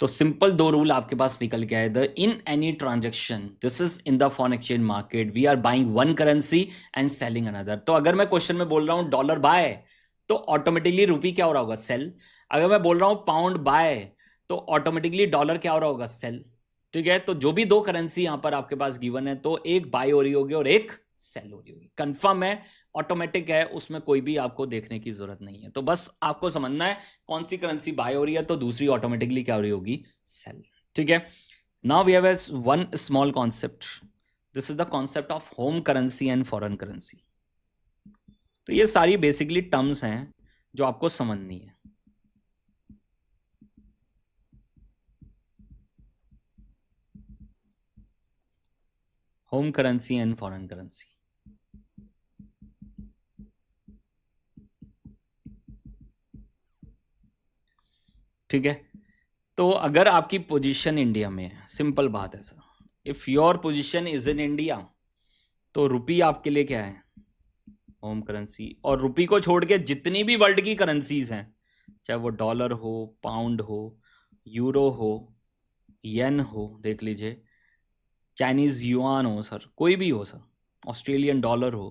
तो सिंपल 2 रूल आपके पास निकल के आए। The in any transaction, this is in the foreign exchange market, we are buying one currency and selling another. तो अगर मैं क्वेश्चन में बोल रहा हूं डॉलर बाय, तो ऑटोमेटिकली रुपी क्या हो रहा होगा, सेल। अगर मैं बोल रहा हूं पाउंड बाय, तो ऑटोमेटिकली डॉलर क्या हो रहा होगा, सेल। ठीक है, तो जो भी 2 करेंसी यहां पर आपके पास गिवन है, तो एक बाय हो रही होगी और एक सेल हो रही होगी। कंफर्म है, ऑटोमेटिक है, उसमें कोई भी आपको देखने की जरूरत नहीं है। तो बस आपको समझना है कौन सी करेंसी बाय हो रही है, तो दूसरी ऑटोमेटिकली क्या हो रही होगी, सेल। ठीक है, now we have one small concept, this is the concept of home currency and foreign currency. तो ये सारी बेसिकली टर्म्स हैं जो आपको समझनी है। Home currency and foreign currency, ठीक है। तो अगर आपकी पोजीशन इंडिया में है, सिंपल बात है sir, if your position is in India, तो रुपी आपके लिए क्या है, होम करेंसी। और रुपी को छोड़ के जितनी भी वर्ल्ड की करेंसीज हैं, चाहे वो डॉलर हो, पाउंड हो, यूरो हो, येन हो, देख लीजिए, चाइनीज युआन हो सर, कोई भी हो सर, ऑस्ट्रेलियन डॉलर हो,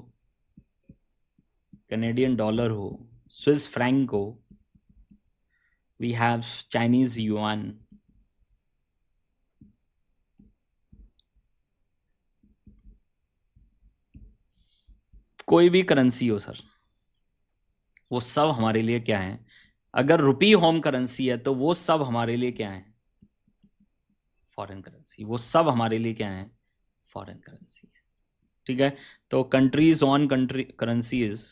कैनेडियन डॉलर हो, स्विस फ्रैंक हो, वी हैव चाइनीज युआन, कोई भी करेंसी हो सर, वो सब हमारे लिए क्या है, अगर रुपी होम करेंसी है तो वो सब हमारे लिए क्या है, फॉरेन करेंसी। वो सब हमारे लिए क्या है, फॉरेन करेंसी है। ठीक है, तो countries on country currency is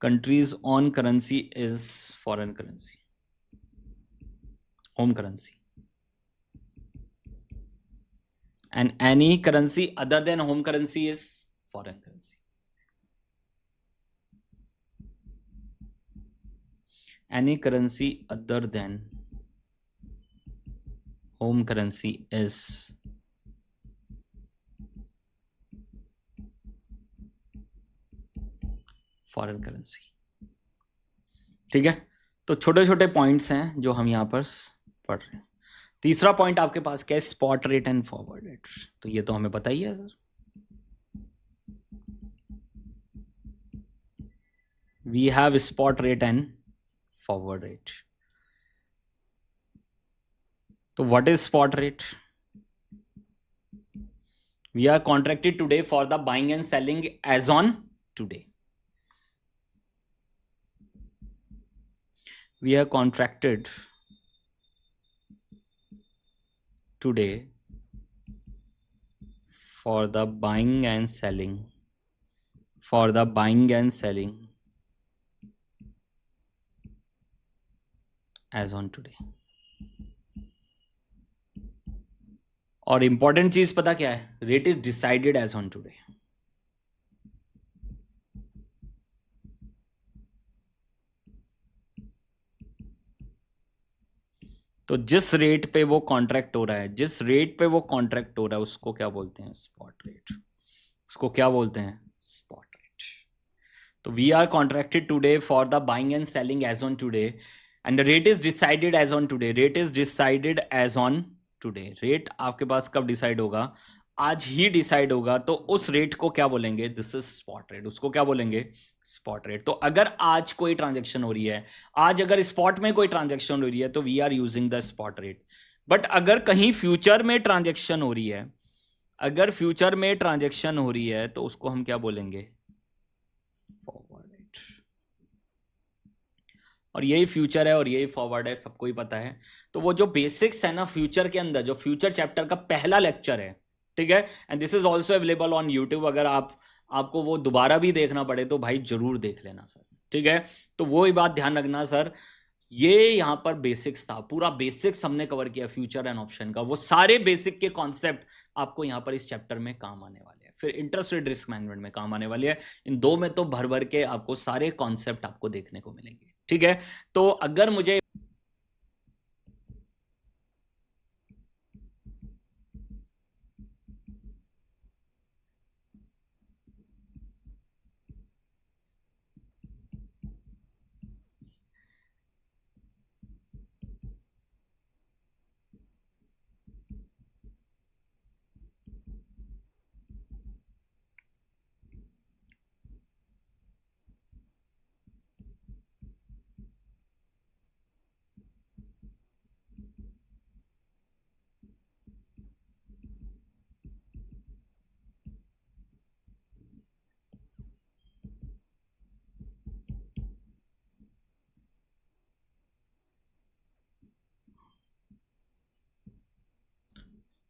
countries on currency is foreign currency, home currency, and any currency other than home currency is foreign currency. Any currency other than home currency is foreign currency. ठीक है, तो छोटे छोटे points हैं जो हम यहां पर पढ़ रहे हैं। तीसरा पॉइंट आपके पास क्या है, spot rate and forward rate. तो ये तो हमें पता ही है sir, we have spot rate and forward rate. तो what is spot rate, we are contracted today for the buying and selling as on today. we are contracted today for the buying and selling as on today. और important चीज पता क्या है, rate is decided as on today. तो जिस rate पे वो contract हो रहा है, उसको क्या बोलते हैं, स्पॉट रेट. तो we are contracted today for the buying and selling as on today and the rate is decided as on today. Rate आपके पास कब डिसाइड होगा, आज ही डिसाइड होगा. तो उस रेट को क्या बोलेंगे, दिस इज स्पॉट रेट. उसको क्या बोलेंगे, स्पॉट रेट. तो अगर आज कोई ट्रांजेक्शन हो रही है, आज अगर स्पॉट में कोई ट्रांजेक्शन हो रही है, तो we are using the spot rate. But अगर कहीं फ्यूचर में ट्रांजेक्शन हो रही है, तो उसको हम क्या बोलेंगे, फॉरवर्ड रेट. और यही फ्यूचर है और यही फॉरवर्ड है, सबको ही पता है. तो वो जो बेसिक्स है ना फ्यूचर के अंदर, जो फ्यूचर चैप्टर का पहला लेक्चर है, ठीक है, and this is also available on YouTube. अगर आपको वो दोबारा भी देखना पड़े तो भाई जरूर देख लेना सर, ठीक है. तो वो ही बात ध्यान रखना सर, ये यहां पर बेसिक्स था, पूरा बेसिक्स हमने कवर किया फ्यूचर एंड ऑप्शन का. वो सारे बेसिक के कॉन्सेप्ट आपको यहां पर इस चैप्टर में काम आने वाले हैं. फिर इंटरेस्ट रेट रिस्क मैनेजमेंट में काम आने वाली है. इन दो में तो भर भर के आपको सारे कॉन्सेप्ट आपको देखने को मिलेंगे, ठीक है. तो अगर मुझे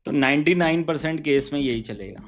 तो 99% केस में यही चलेगा.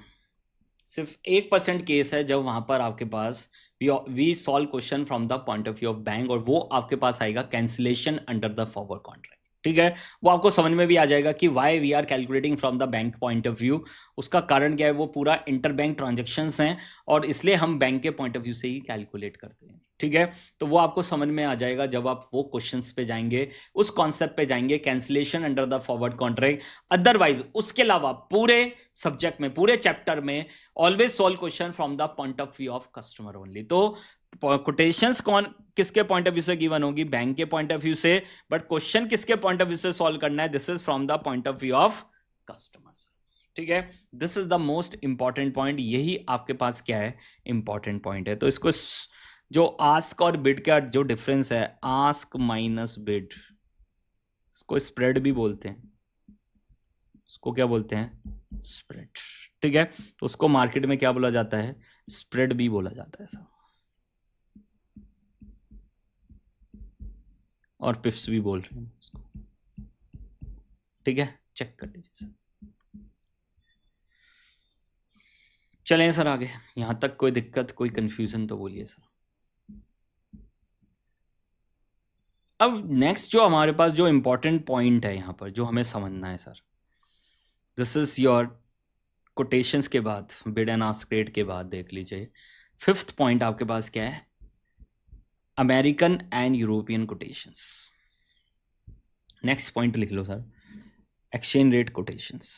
सिर्फ 1% केस है जब वहां पर आपके पास we solve question from the point of view of bank, और वो आपके पास आएगा cancellation under the forward contract, ठीक है. वो आपको समझ में भी आ जाएगा कि why we are calculating from the bank point of view. उसका कारण क्या है, वो पूरा इंटर बैंक ट्रांजेक्शन्स हैं और इसलिए हम बैंक के पॉइंट ऑफ व्यू से ही कैलकुलेट करते हैं, ठीक है. तो वो आपको समझ में आ जाएगा जब आप वो क्वेश्चंस पे जाएंगे, उस कॉन्सेप्ट पे जाएंगे, cancellation under the forward contract. Otherwise उसके अलावा पूरे सब्जेक्ट में, पूरे चैप्टर में always solve question from the point of view of customer only. तो कोटेशंस कौन किसके पॉइंट ऑफ व्यू से गिवन होगी, बैंक के पॉइंट ऑफ व्यू से. बट क्वेश्चन किसके पॉइंट ऑफ व्यू से सॉल्व करना है, this is from the point of view of customers, ठीक है. This is the most important point. यही आपके पास क्या है, इंपॉर्टेंट पॉइंट है. तो इसको जो आस्क और बिड का जो डिफरेंस है, आस्क माइनस बिड, इसको स्प्रेड भी बोलते हैं. उसको क्या बोलते हैं, स्प्रेड, ठीक है. तो उसको मार्केट में क्या बोला जाता है, स्प्रेड भी बोला जाता है सर, और पिफ्स भी बोल रहे हैं उसको, ठीक है. चेक कर लीजिए सर. चलें सर आगे. यहां तक कोई दिक्कत, कोई कंफ्यूजन तो बोलिए सर. अब नेक्स्ट जो हमारे पास जो इंपॉर्टेंट पॉइंट है यहां पर जो हमें समझना है sir, this is your quotations के बाद, बिड एंड आस्क रेट के बाद देख लीजिए. फिफ्थ पॉइंट आपके पास क्या है, American and European quotations. Next point लिख लो सर, एक्सचेंज रेट कोटेशंस.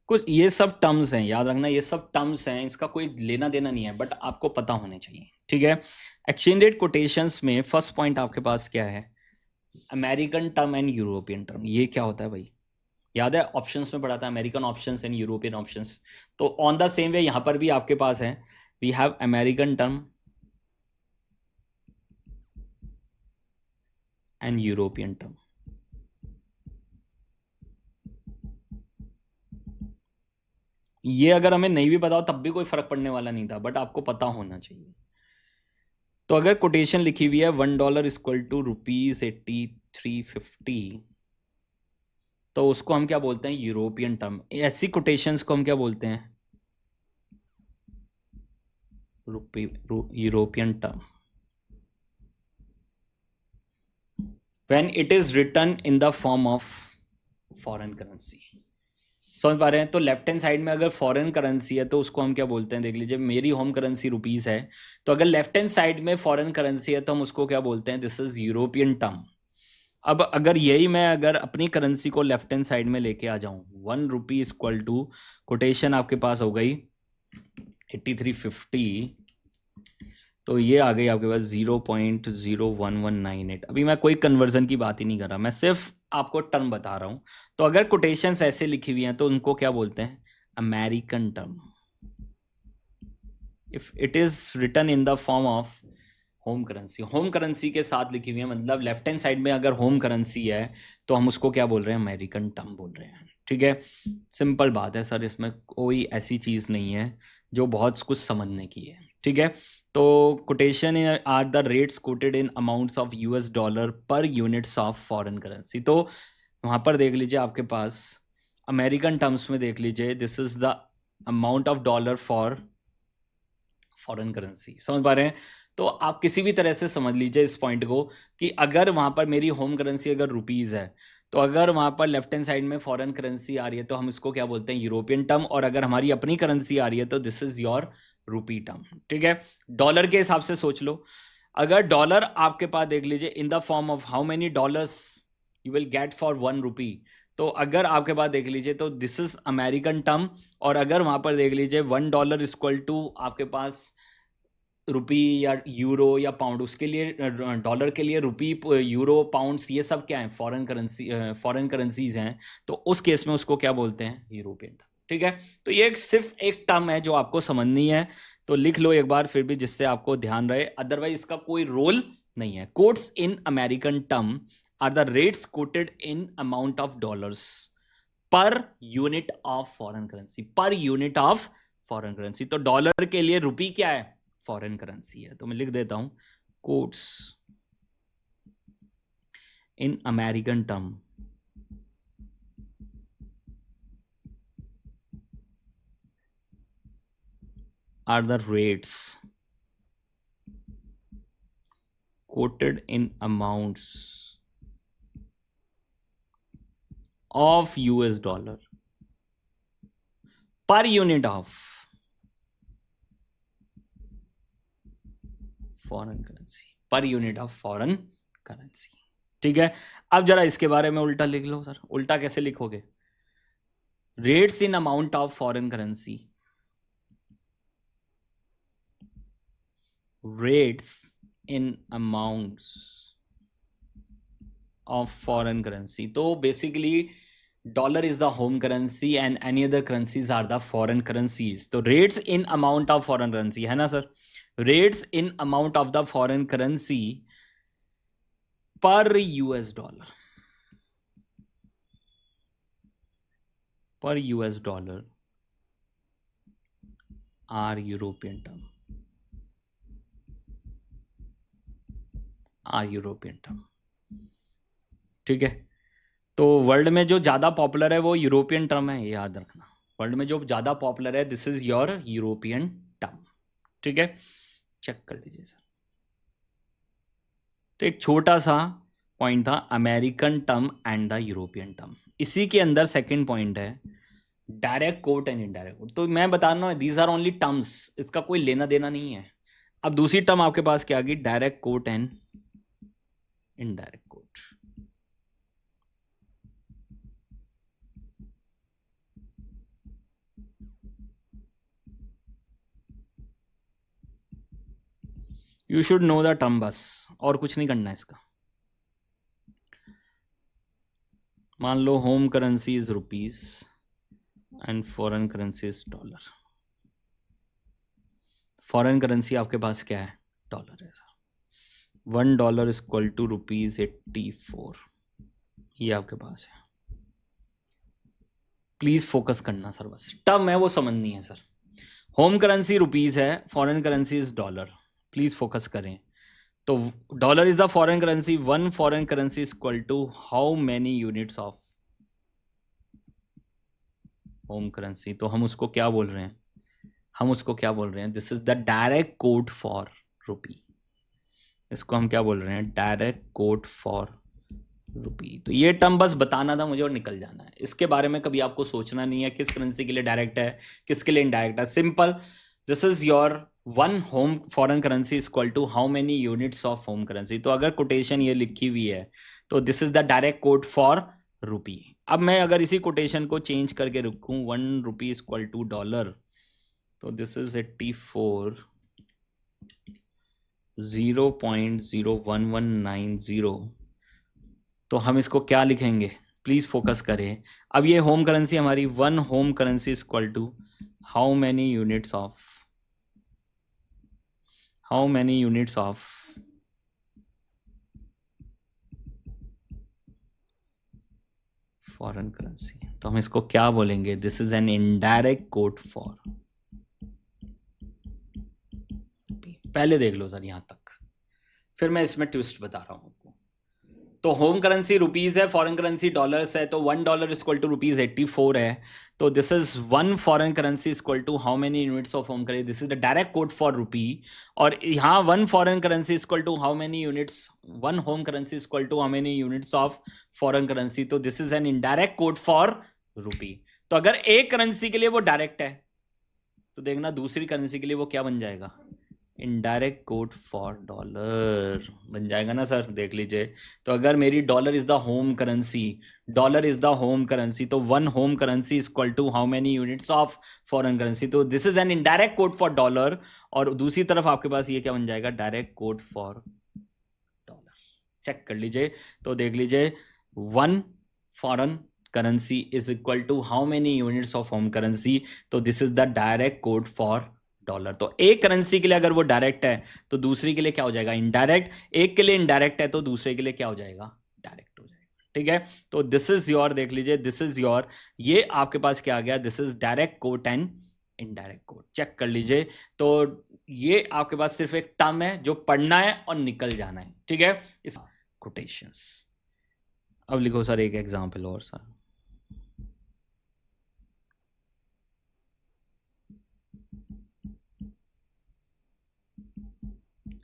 कुछ ये सब टर्म्स हैं, याद रखना ये सब टर्म्स हैं, इसका कोई लेना देना नहीं है, बट आपको पता होने चाहिए, ठीक है. एक्सचेंज रेट कोटेशंस में फर्स्ट पॉइंट आपके पास क्या है, American term and European term. ये क्या होता है भाई, याद है ऑप्शंस में पढ़ा था, American options and European options. तो ऑन द सेम वे यहां पर भी आपके पास है, we have American term and European term. ये अगर हमें नहीं भी पता हो तब भी कोई फर्क पड़ने वाला नहीं था, बट आपको पता होना चाहिए। तो अगर कोटेशन लिखी हुई है $1 इक्वल टू ₹83.50, तो उसको हम क्या बोलते हैं? European term. ऐसी कोटेशंस को हम क्या बोलते हैं? European term. When it is written in the form of foreign currency. समझ पा रहे हैं? तो लेफ्ट हैंड साइड में अगर फॉरेन करेंसी है तो उसको हम क्या बोलते हैं? देख लीजिए, मेरी होम करेंसी रुपीस है, तो अगर लेफ्ट हैंड साइड में फॉरेन करेंसी है तो हम उसको क्या बोलते हैं? This is European term. अब अगर यही मैं अगर अपनी करेंसी को लेफ्ट हैंड साइड में लेके आ जाऊं, ₹1 इक्वल टू कोटेशन आपके पास हो गई 83.50, तो ये आ गई आपके पास 0.01198। अभी मैं कोई कन्वर्जन की बात ही नहीं कर रहा, मैं सिर्फ आपको टर्म बता रहा हूं। तो अगर कोटेशंस ऐसे लिखी हुई हैं तो उनको क्या बोलते हैं? American term. If it is written in the form of home currency, home currency के साथ लिखी हुई है, मतलब लेफ्ट हैंड साइड में अगर होम करेंसी है तो हम उसको क्या बोल रहे हैं? अमेरिकन टर्म बोल रहे हैं। ठीक है, सिंपल बात है सर, इसमें कोई ऐसी चीज नहीं है जो बहुत कुछ समझने की है। ठीक है, तो quotation are the rates quoted in amounts of $US per units of foreign currency. तो वहां पर देख लीजिए आपके पास अमेरिकन टर्म्स में देख लीजिए, this is the amount of dollar for foreign currency. समझ पा रहे हैं? तो आप किसी भी तरह से समझ लीजिए इस पॉइंट को कि अगर वहां पर मेरी होम करेंसी अगर रुपीज है, तो अगर वहां पर लेफ्ट हैंड साइड में फॉरेन करेंसी आ रही है तो हम इसको क्या बोलते हैं? European term. और अगर हमारी अपनी करेंसी आ रही है तो this is your rupee term. ठीक है, डॉलर के हिसाब से सोच लो, अगर डॉलर आपके पास देख लीजिए इन the form of how many dollars you will get for ₹1, तो अगर आपके पास देख लीजिए तो दिस इज अमेरिकन टर्म। और अगर वहां पर देख लीजिए $1 इक्वल टू आपके पास रुपी या यूरो या पाउंड, उसके लिए डॉलर के लिए रुपी, यूरो, पाउंड्स, ये सब क्या है? फॉरेन करेंसी, फॉरेन करेंसीज हैं। तो उस केस में उसको क्या बोलते हैं? European term. ठीक है, तो ये सिर्फ एक टर्म है जो आपको समझनी है, तो लिख लो एक बार फिर भी, जिससे आपको ध्यान रहे, अदरवाइज इसका कोई रोल नहीं है। Quotes in American term are the rates quoted in amount of dollars per unit of foreign currency. Per unit of foreign currency, तो डॉलर के लिए रुपी क्या है? फॉरेन करेंसी है। तो मैं लिख देता हूं, quotes in American term are the rates quoted in amounts of $US per unit of foreign currency. Per unit of foreign currency. ठीक है, अब जरा इसके बारे में उल्टा लिख लो सर। उल्टा कैसे लिखोगे? Rates in amount of foreign currency, rates in amounts of foreign currency. तो basically dollar is the home currency and any other currencies are the foreign currencies. तो rates in amount of foreign currency है ना sir, rates in amount of the foreign currency per $US, per $US are European term, are European term. ठीक है, तो world में जो ज़्यादा popular है वो यूरोपियन टर्म है, ये याद रखना। वर्ल्ड में जो ज़्यादा पॉपुलर है this is your European term. ठीक है, चेक कर लीजिए सर। तो एक छोटा सा पॉइंट था American term and the European term. इसी के अंदर सेकंड पॉइंट है direct quote and indirect coat. तो मैं बता रहा हूँ दीज आर ओनली टर्म्स, इसका कोई लेना देना नहीं है। अब दूसरी टर्म आपके पास क्या आ गई? Direct quote and indirect quote. You should know the term, बस और कुछ नहीं करना है इसका। मान लो home currency is rupees and foreign currency is dollar. Foreign currency आपके पास क्या है? डॉलर है सर। $1 इक्वल टू ₹84, ये आपके पास है। प्लीज फोकस करना सर, बस टर्म है वो समझनी है सर। होम करेंसी रुपीज है, foreign currency is dollar. Please focus करें। तो dollar is the foreign currency, one foreign currency is equal to how many units of home currency. तो हम उसको क्या बोल रहे हैं, हम उसको क्या बोल रहे हैं, this is the direct quote for rupee. इसको हम क्या बोल रहे हैं, डायरेक्ट कोड फॉर रुपी। तो ये टर्म बस बताना था मुझे और निकल जाना है। इसके बारे में कभी आपको सोचना नहीं है किस करेंसी के लिए डायरेक्ट है, किसके लिए इनडायरेक्ट है। Simple, this is your one home foreign currency is equal to how many units of home currency. तो अगर कोटेशन ये लिखी हुई है तो this is the direct quote for rupee. अब मैं अगर इसी कोटेशन को चेंज करके रखूं, one rupee is equal to dollar, तो दिस इज 84 0.01190। तो हम इसको क्या लिखेंगे, प्लीज फोकस करें। अब ये होम करेंसी हमारी, one home currency is equal to how many units of, how many units of foreign currency. तो हम इसको क्या बोलेंगे, this is an indirect quote for. पहले देख लो सर यहां तक, फिर मैं इसमें ट्विस्ट बता रहा हूं आपको। तो होम करेंसी रुपीज है, फॉरेन करेंसी डॉलर्स है, तो $1 इक्वल टू रुपीज 84 है। तो this is one foreign currency equal to how many units of home currency, this is the direct quote for rupee. और यहाँ one foreign currency equal to how many units, one home currency equal to how many units of foreign currency. तो this is an indirect quote for rupee. तो अगर एक currency के लिए वो direct है तो देखना दूसरी करेंसी के लिए वो क्या बन जाएगा, इनडायरेक्ट कोड फॉर डॉलर बन जाएगा ना सर, देख लीजिए। तो अगर मेरी dollar is the home currency, dollar is the home currency, तो one home currency is equal to how many units of foreign currency. तो this is an indirect quote for dollar. और दूसरी तरफ आपके पास ये क्या बन जाएगा, direct quote for dollar. Check कर लीजिए, तो देख लीजिए, one foreign currency is equal to how many units of home currency. तो this is the direct quote for dollar. तो एक करेंसी के लिए अगर वो डायरेक्ट है तो दूसरी के लिए क्या हो जाएगा, इनडायरेक्ट। एक के लिए इनडायरेक्ट है तो दूसरे के लिए क्या हो जाएगा, डायरेक्ट हो जाएगा। ठीक है, तो दिस इज योर, देख लीजिए, दिस इज योर, ये आपके पास क्या आ गया, this is direct quote and indirect quote. Check कर लीजिए। तो ये आपके पास सिर्फ एक टर्म है जो पढ़ना है और निकल जाना है। ठीक है, इस कोटेशंस। अब लिखो सर एक एग्जांपल और सर।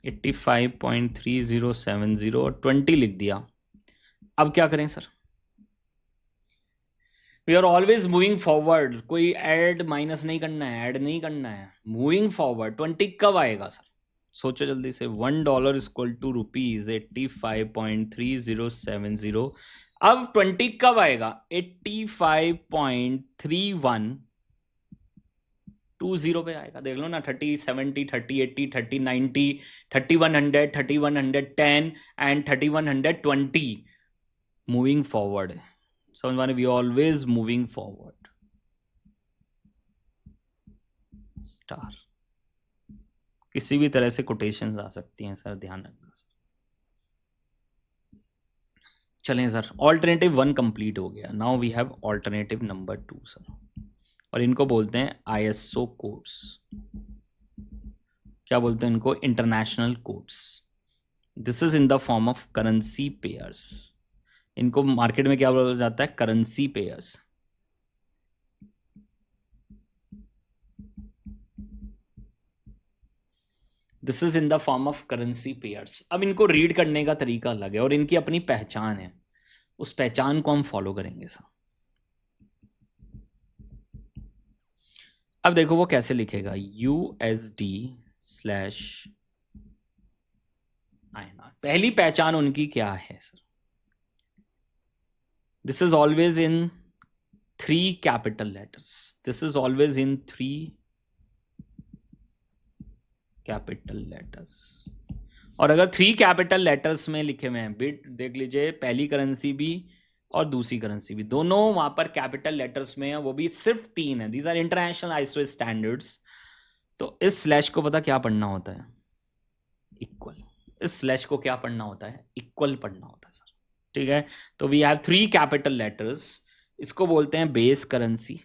$85.3070 और 20 लिख दिया। अब क्या करें sir, we are always moving forward, कोई ऐड माइनस नहीं करना है, ऐड नहीं करना है, मूविंग फॉरवर्ड। 20 कब आएगा सर, सोचो जल्दी से। $1 इक्वल टू रुपीज 85.3070। अब 20 कब आएगा, 85.3120 पे आएगा। देख लो ना, 30, 70, 30, 80, 30, 90, 3100, 3110 एंड 3120 मूविंग फॉरवर्ड है। समझ माने, we always moving forward. Star किसी भी तरह से कोटेशंस आ सकती हैं सर, ध्यान रखना सर। चलें सर, ऑल्टरनेटिव 1 कंप्लीट हो गया। Now we have alternative number 2 sir, और इनको बोलते हैं आईएसओ कोड्स। क्या बोलते हैं इनको, international codes. This is in the form of currency pairs. इनको मार्केट में क्या बोला जाता है, currency pairs. This is in the form of currency pairs. अब इनको रीड करने का तरीका अलग है और इनकी अपनी पहचान है, उस पहचान को हम फॉलो करेंगे सर। अब देखो वो कैसे लिखेगा, USD स्लैश INR। पहली पहचान उनकी क्या है sir, this is always in 3 capital letters. This is always in 3 capital letters. और अगर 3 कैपिटल लेटर्स में लिखे हुए हैं, बिट देख लीजिए, पहली करेंसी भी और दूसरी करेंसी भी, दोनों वहां पर कैपिटल लेटर्स में है, वो भी सिर्फ 3 है। These are international ISO standards. तो इस स्लैश को पता क्या पढ़ना होता है, इक्वल। इस स्लैश को क्या पढ़ना होता है, इक्वल पढ़ना होता है सर। ठीक है, तो वी हैव 3 कैपिटल लेटर्स, इसको बोलते हैं बेस करेंसी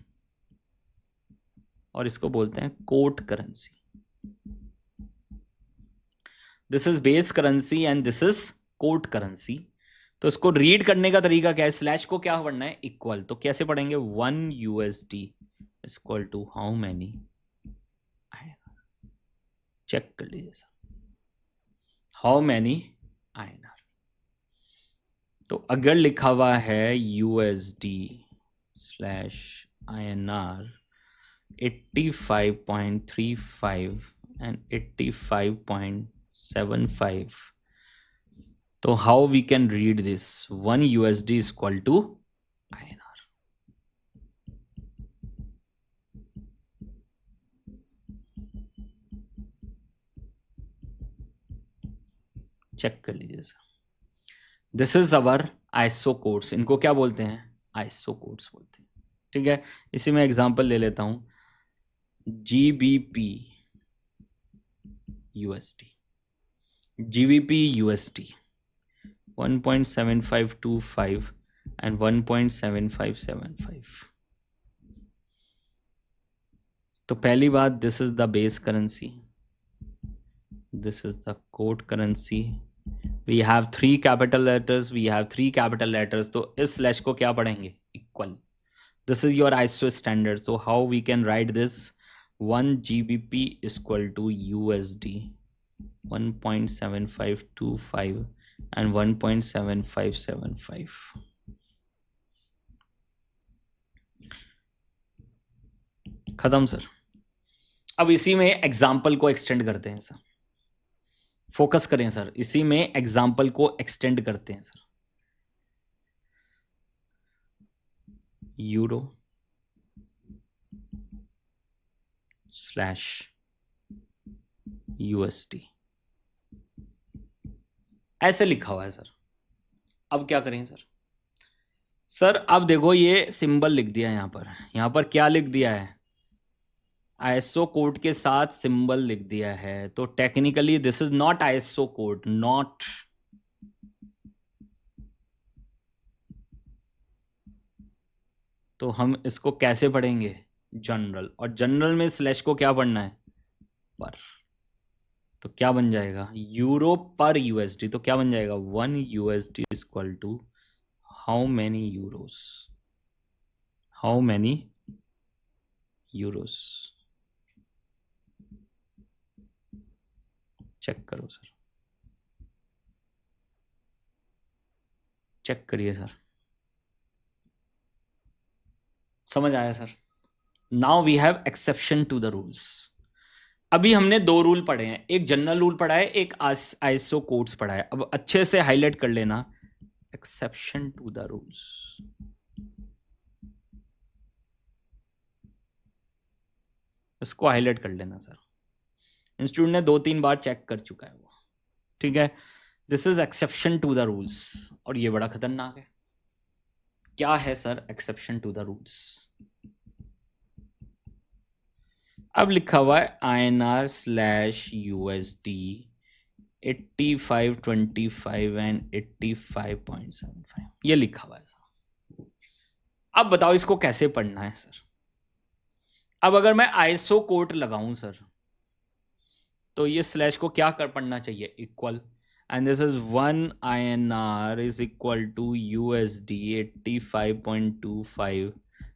और इसको बोलते हैं quote currency. This is base currency and this is quote currency. तो इसको रीड करने का तरीका क्या है, स्लैश को क्या पढ़ना है, इक्वल। तो कैसे पढ़ेंगे, 1 USD equal to how many, check कर लीजिए सर, हाउ मैनी INR। तो अगर लिखा हुआ है USD स्लैश INR 85.35 एंड 85.75, तो how we can read this, 1 USD equal to INR। Check कर लीजिए sir, this is our ISO codes. इनको क्या बोलते हैं, आइसो कोड्स बोलते हैं। ठीक है, इसी में एग्जांपल ले लेता हूं, GBP USD, GBP USD 1.7525 and 1.7575। तो पहली बात, this is the base currency, this is the code currency. We have 3 capital letters, we have 3 capital letters, तो इस स्लैश को क्या पढ़ेंगे, equal. This is your ISO standard, so how we can write this, 1 GBP equal to USD 1.7525 and 1.7575। खत्म sir. अब इसी में example को एक्सटेंड करते हैं सर, फोकस करें सर, इसी में एग्जाम्पल को एक्सटेंड करते हैं सर। यूरो स्लैश USD ऐसे लिखा हुआ है सर। अब क्या करें सर, सर अब देखो ये सिंबल लिख दिया यहां पर क्या लिख दिया है, आईएसओ कोड के साथ सिंबल लिख दिया है। तो technically this is not ISO code, not. तो हम इसको कैसे पढ़ेंगे, जनरल, और जनरल में स्लैश को क्या पढ़ना है, पर। तो क्या बन जाएगा, यूरो पर USD, तो क्या बन जाएगा, 1 USD equal to how many euros, how many euros. Check करो सर, चेक करिए सर, समझ आया sir. Now we have exception to the rules. अभी हमने 2 रूल पढ़े हैं, एक जनरल रूल पढ़ा है, एक आईएसओ कोड्स पढ़ा है। अब अच्छे से हाईलाइट कर लेना, एक्सेप्शन टू द रूल्स। इसको हाईलाइट कर लेना सर, इंस्टीट्यूट ने 2-3 बार चेक कर चुका है वो। ठीक है, this is exception to the rules, और ये बड़ा खतरनाक है। क्या है sir exception to the rules, अब लिखा हुआ है INR स्लैश USD 85.25 एंड 85.75, ये लिखा हुआ है सर। अब बताओ इसको कैसे पढ़ना है सर। अब अगर मैं आईएसओ कोड लगाऊं सर, तो ये स्लैश को क्या कर पढ़ना चाहिए, equal, and this is 1 INR is equal to USD 85.25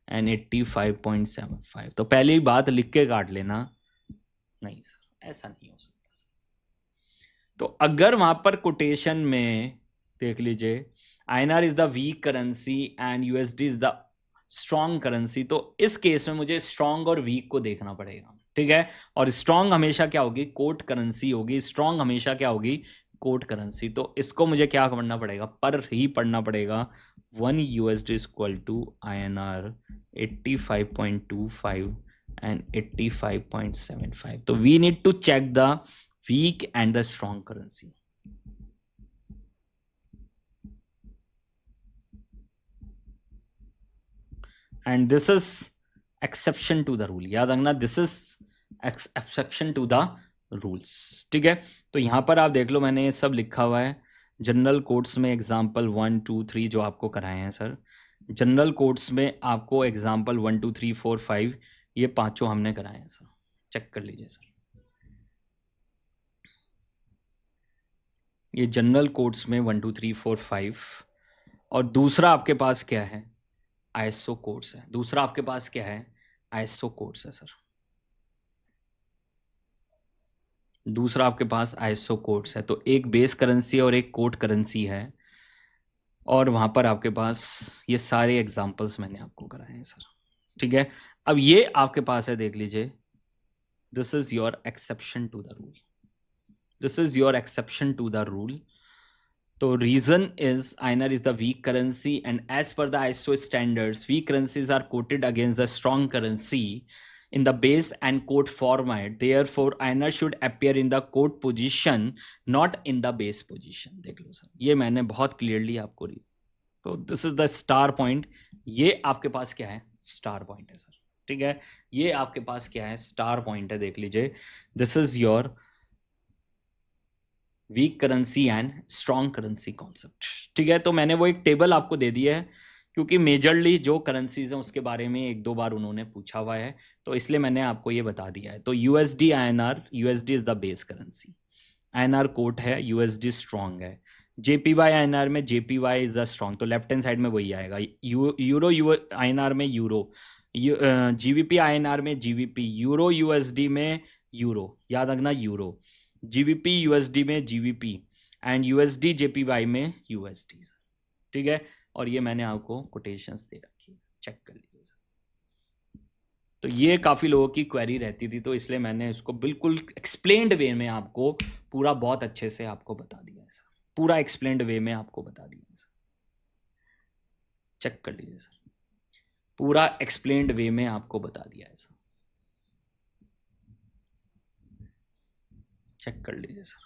and 85.75। तो पहली बात लिख के काट लेना, नहीं सर ऐसा नहीं हो सकता सर। तो अगर वहां पर कोटेशन में देख लीजिए, INR is the weak currency and USD is the strong currency, तो इस केस में मुझे स्ट्रॉन्ग और वीक को देखना पड़ेगा। ठीक है, और स्ट्रॉन्ग हमेशा क्या होगी, कोट करेंसी होगी, स्ट्रॉन्ग हमेशा क्या होगी, कोट करेंसी। तो इसको मुझे क्या पढ़ना पड़ेगा, पर ही पढ़ना पड़ेगा, 1 USD equal to INR 85.25 and 85.75। तो we need to check the weak and the strong currency. And this is exception to the rule, याद रखना, this is exception to the rules। ठीक है, तो यहां पर आप देख लो, मैंने ये सब लिखा हुआ है जनरल कोड्स में, एग्जाम्पल 1, 2, 3 जो आपको कराए हैं सर। जनरल कोड्स में आपको एग्जाम्पल 1 2 3 4 5 ये पांचों हमने कराए हैं सर, चेक कर लीजिए सर। ये जनरल कोड्स में 1 2 3 4 5। और दूसरा आपके पास क्या है, आईएसओ कोड्स है। दूसरा आपके पास क्या है, आईएसओ कोड्स है सर। दूसरा आपके पास आईएसओ कोड्स है। तो एक बेस करेंसी और एक कोड करेंसी है, और वहां पर आपके पास ये सारे एग्जांपल्स मैंने आपको कराए हैं सर। ठीक है, अब ये आपके पास है, देख लीजिए। This is your exception to the rule, this is your exception to the rule. तो reason is INR is the weak currency, and as per the ISO standards, weak currencies are quoted against the strong currency in the base and quote format. Therefore, INR should appear in the quote position, not in the base position. देख लो sir, ये मैंने बहुत clearly आपको री। तो this is the star point. ये आपके पास क्या है, स्टार पॉइंट है सर। ठीक है, ये आपके पास क्या है, स्टार पॉइंट है, देख लीजिए। This is your weak currency and strong currency concept. ठीक है, तो मैंने वो एक टेबल आपको दे दिया है, क्योंकि मेजरली जो करेंसीज हैं उसके बारे में एक दो बार उन्होंने पूछा हुआ है, तो इसलिए मैंने आपको ये बता दिया है। तो USD INR, USD is the base currency, INR quote है, यूएसडी स्ट्रॉन्ग है। JPY INR में JPY इज द स्ट्रॉन्ग, तो लेफ्ट हैंड साइड में वही आएगा। यूरो INR में यूरो, GBP INR में GBP, यूरो USD में यूरो, याद रखना यूरो, GBP USD में GBP, एंड USD JPY में USD। ठीक है, और ये मैंने आपको कोटेशंस दे रखी है, चेक कर लीजिए सर। तो ये काफ़ी लोगों की क्वेरी रहती थी, तो इसलिए मैंने इसको बिल्कुल एक्सप्लेन्ड वे में आपको पूरा बहुत अच्छे से आपको बता दिया है सर, पूरा एक्सप्लेन्ड वे में आपको बता दिया है सर। चेक कर लीजिए सर, पूरा एक्सप्लेन्ड वे में आपको बता दिया है सर, चेक कर लीजिए सर।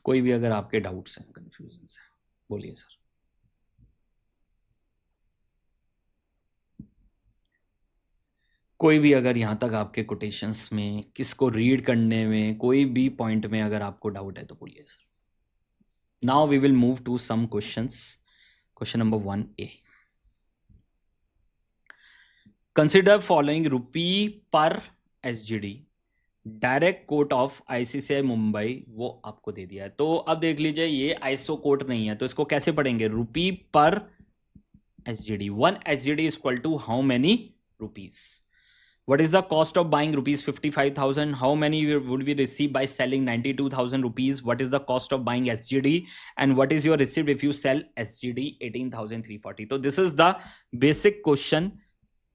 कोई भी अगर आपके डाउट्स हैं, कंफ्यूजन है, बोलिए सर। कोई भी अगर यहाँ तक आपके कोटेशंस में, किसको रीड करने में, कोई भी पॉइंट में अगर आपको डाउट है तो बोलिए sir. Now we will move to some questions. Question number 1A, consider following rupee per SGD direct quote of ICICI Mumbai, वो आपको दे दिया है। तो अब देख लीजिए, ये आईएसओ कोट नहीं है, तो इसको कैसे पढ़ेंगे, रुपी per SGD। 1 SGD is equal to how many rupees? What is the cost of buying rupees 55,000? How many would we receive by selling 92,000 rupees? What is the cost of buying SGD? And what is your receipt if you sell SGD 18,340? तो this is the basic question,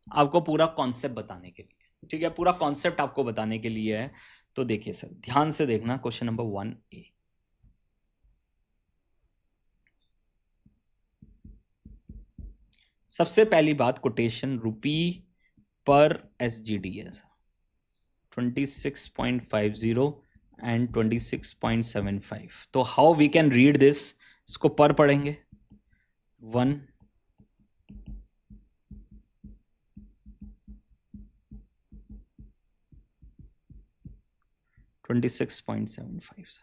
आपको पूरा concept बताने के लिए। ठीक है, पूरा concept आपको बताने के लिए है। तो देखिए सर, ध्यान से देखना क्वेश्चन नंबर 1A। सबसे पहली बात, कोटेशन रुपी पर SGD है 26.50 एंड 26.75। तो how we can read this, इसको पर पढ़ेंगे 1 26.75